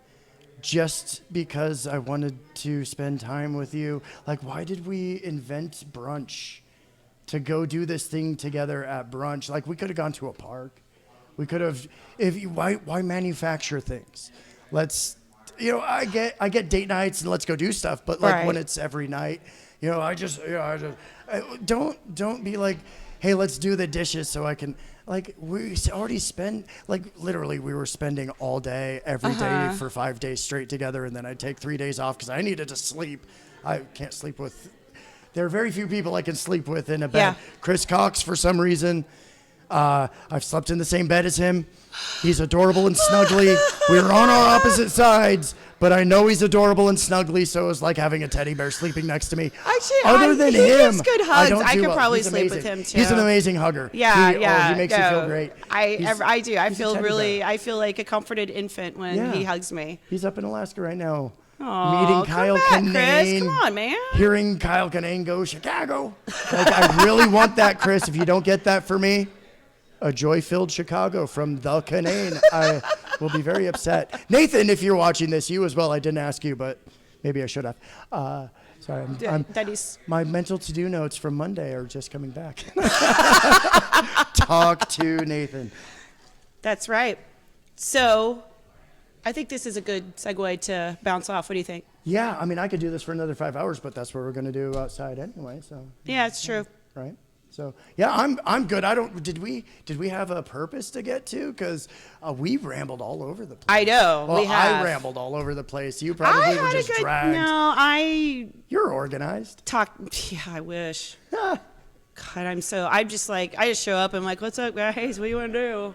B: just because I wanted to spend time with you. Like, why did we invent brunch to go do this thing together at brunch? Like, we could have gone to a park. We could have. Why manufacture things? Let's. I get date nights and let's go do stuff, but like when it's every night, don't be like, hey, let's do the dishes so I can. Like we already spend literally we were spending all day every day for 5 days straight together, and then I'd take 3 days off because I needed to sleep. I can't sleep with. There are very few people I can sleep with in a bed.
A: Yeah.
B: Chris Cox, for some reason. I've slept in the same bed as him. He's adorable and snuggly. We were on our opposite sides, but I know he's adorable and snuggly, so it's like having a teddy bear sleeping next to me.
A: Actually,
B: other than
A: he
B: him,
A: gives good hugs. I could probably
B: He's
A: sleep
B: amazing.
A: with him too.
B: He's an amazing hugger.
A: Yeah,
B: he makes you feel great.
A: I do. I feel
B: really.
A: I feel like a comforted infant when he hugs me.
B: He's up in Alaska right now.
A: Aww,
B: meeting Kyle
A: come back,
B: Kinane.
A: Chris. Come on, man.
B: Hearing Kyle Kinane go Chicago. Like, I really want that, Chris. If you don't get that for me, a joy-filled Chicago from the Kinane. I will be very upset. Nathan, if you're watching this, you as well. I didn't ask you, but maybe I should have. Sorry, my mental to-do notes from Monday are just coming back. Talk to Nathan.
A: That's right. So I think this is a good segue to bounce off. What do you think?
B: Yeah, I mean, I could do this for another 5 hours, but that's what we're going to do outside anyway. So
A: yeah, it's true.
B: Right. So yeah, I'm good. Did we have a purpose to get to? Because we rambled all over the place.
A: I know.
B: Well,
A: we have.
B: I rambled all over the place. You probably were just dragged.
A: No,
B: You're organized.
A: Yeah, I wish. God, I just show up and I'm like, what's up, guys? What do you want to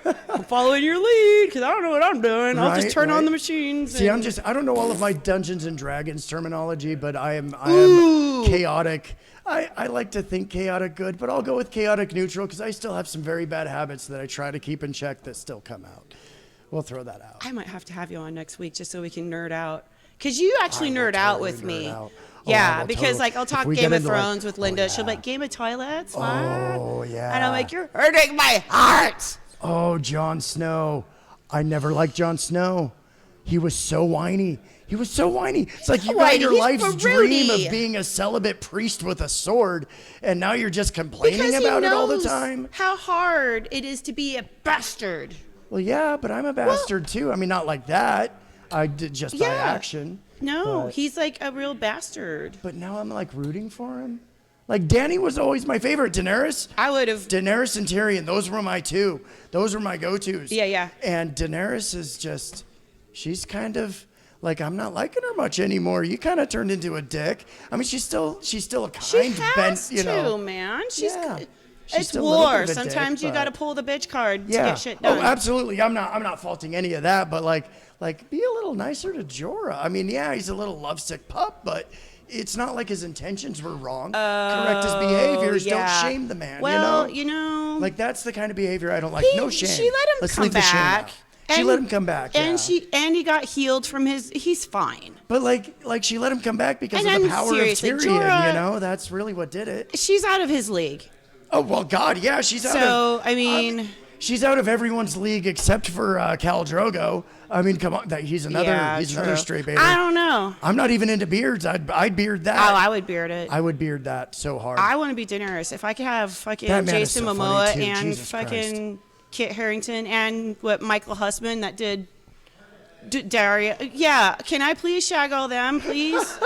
A: do? I'm following your lead because I don't know what I'm doing. I'll just turn on the machines.
B: See, I don't know all of my Dungeons and Dragons terminology, but I am chaotic. I like to think chaotic good, but I'll go with chaotic neutral because I still have some very bad habits that I try to keep in check that still come out. We'll throw that out.
A: I might have to have you on next week just so we can nerd out. Because you actually nerd out with me. Yeah, because I'll talk Game of Thrones with Linda. She'll be like, Game of Toilets? What?
B: Oh, yeah.
A: And I'm like, you're hurting my heart.
B: Oh, Jon Snow. I never liked Jon Snow. He was so whiny. It's like you got your life's dream of being a celibate priest with a sword, and now you're just complaining about it all the time.
A: How hard it is to be a bastard.
B: Well, yeah, but I'm a bastard too. I mean, not like that. I did just by action.
A: No, he's like a real bastard.
B: But now I'm like rooting for him. Like Dany was always my favorite. Daenerys. Daenerys and Tyrion. Those were my two. Those were my go-tos.
A: Yeah.
B: And Daenerys is just, she's kind of. Like, I'm not liking her much anymore. You kind of turned into a dick. I mean, she's still a kind
A: she has to, man. It's war. Sometimes you got to pull the bitch card to get shit done.
B: Oh, absolutely. I'm not faulting any of that, but like be a little nicer to Jorah. I mean, yeah, he's a little lovesick pup, but it's not like his intentions were wrong. Correct his behaviors. Don't shame the man.
A: Well,
B: like that's the kind of behavior I don't like. No shame.
A: She let him come back.
B: She let him come back,
A: and he got healed from he's fine.
B: But like she let him come back because of the power of Tyrion, Jorah, that's really what did it.
A: She's out of his league.
B: Oh well, God, yeah, she's out.
A: So I mean,
B: she's out of everyone's league except for Khal Drogo. I mean, come on, he's another straight baiter.
A: I don't know.
B: I'm not even into beards. I'd beard that.
A: Oh, I would beard it.
B: I would beard that so hard.
A: I want to be Daenerys. If I could have fucking Jason Momoa and fucking Kit Harington and Michael Husband that did Daria. Yeah, can I please shag all them, please?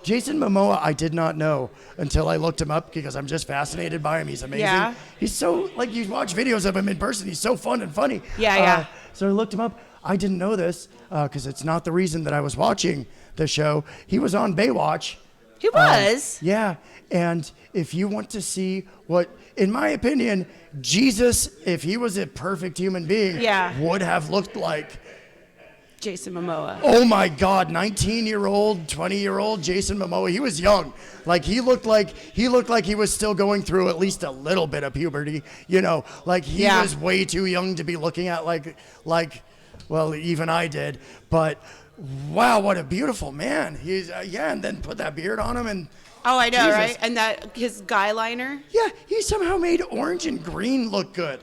B: Jason Momoa, I did not know until I looked him up because I'm just fascinated by him. He's amazing. Yeah. He's so, you watch videos of him in person, he's so fun and funny.
A: Yeah.
B: So I looked him up. I didn't know this because it's not the reason that I was watching the show. He was on Baywatch.
A: He was.
B: Yeah, and if you want to see what, in my opinion, Jesus, if he was a perfect human being, would have looked like.
A: Jason Momoa.
B: Oh my God, 19-year-old, 20-year-old Jason Momoa. He was young. Like he looked like he was still going through at least a little bit of puberty. You know, like he was way too young to be looking at like, well, even I did. But wow, what a beautiful man. He's and then put that beard on him and.
A: Oh, I know,
B: Jesus.
A: right? And that his guy liner.
B: Yeah, he somehow made orange and green look good.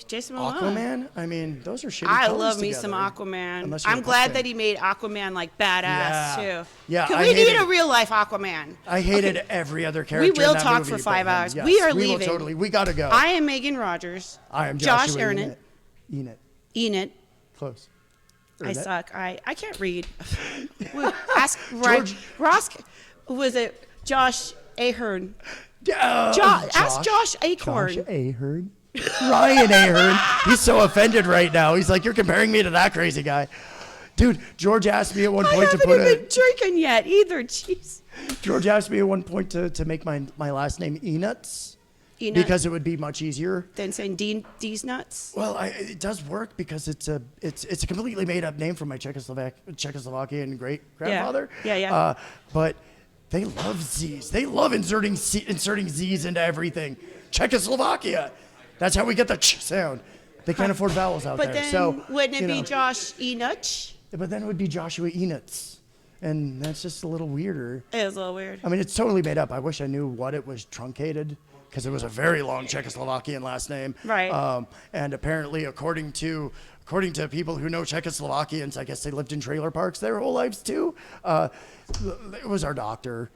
A: Jason Momoa.
B: Aquaman? I mean, those are shitty
A: I
B: colors
A: love me
B: together.
A: some Aquaman.
B: I'm
A: I'm glad that he made Aquaman like badass too.
B: Yeah,
A: we need a real life Aquaman.
B: I hated every other character.
A: We will
B: in that
A: talk
B: movie,
A: for 5 hours.
B: Yes,
A: we are
B: we
A: leaving.
B: Will totally. We gotta go.
A: I am Megan Rogers.
B: I am
A: Josh
B: Joshua
A: Ernan. Enid.
B: Close.
A: I suck. I can't read. Ask Ross. Was it Josh Ahern? Ask Josh Acorn.
B: Josh Ahern. Ryan Ahern. He's so offended right now. He's like, you're comparing me to that crazy guy. Dude, George asked me at one point to put
A: I haven't even drinking yet either. Jeez.
B: George asked me at one point to make my last name Enuts. Because it would be much easier
A: than saying D's nuts.
B: Well, it does work because it's a completely made up name from my Czechoslovakian great grandfather.
A: Yeah.
B: But they love Z's. They love inserting Z's into everything. Czechoslovakia. That's how we get the ch sound. They can't afford vowels out there.
A: But then
B: so
A: wouldn't it be Josh Enuts?
B: But then it would be Joshua Enuts. And that's just a little weirder.
A: It is a little weird.
B: I mean, it's totally made up. I wish I knew what it was truncated, because it was a very long Czechoslovakian last name.
A: Right.
B: And apparently, according to people who know Czechoslovakians, I guess they lived in trailer parks their whole lives too. It was our doctor.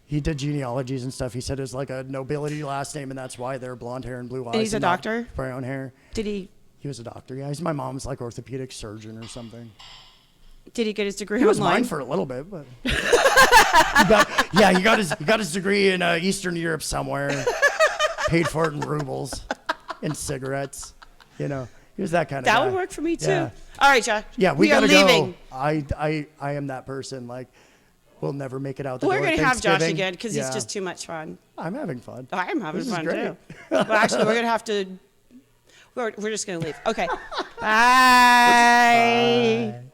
B: He did genealogies and stuff. He said it's like a nobility last name, and that's why they're blonde hair and blue eyes.
A: And he's a doctor?
B: Brown hair.
A: Did he?
B: He was a doctor, yeah. He's my mom's like orthopedic surgeon or something.
A: Did he get his degree
B: He was
A: online?
B: mine for a little bit, but he got his degree in Eastern Europe somewhere. Paid for it in rubles and cigarettes. You know, he was that kind of guy.
A: That would work for me too.
B: Yeah.
A: All right, Josh.
B: Yeah, we gotta
A: leaving.
B: go. I am that person. Like, we'll never make it out the door.
A: We're gonna have Josh
B: Thanksgiving.
A: again because he's just too much fun.
B: I'm having fun.
A: I'm having
B: This
A: fun
B: is great.
A: too. But actually, we're gonna have to. We're just gonna leave. Okay. Bye. Bye.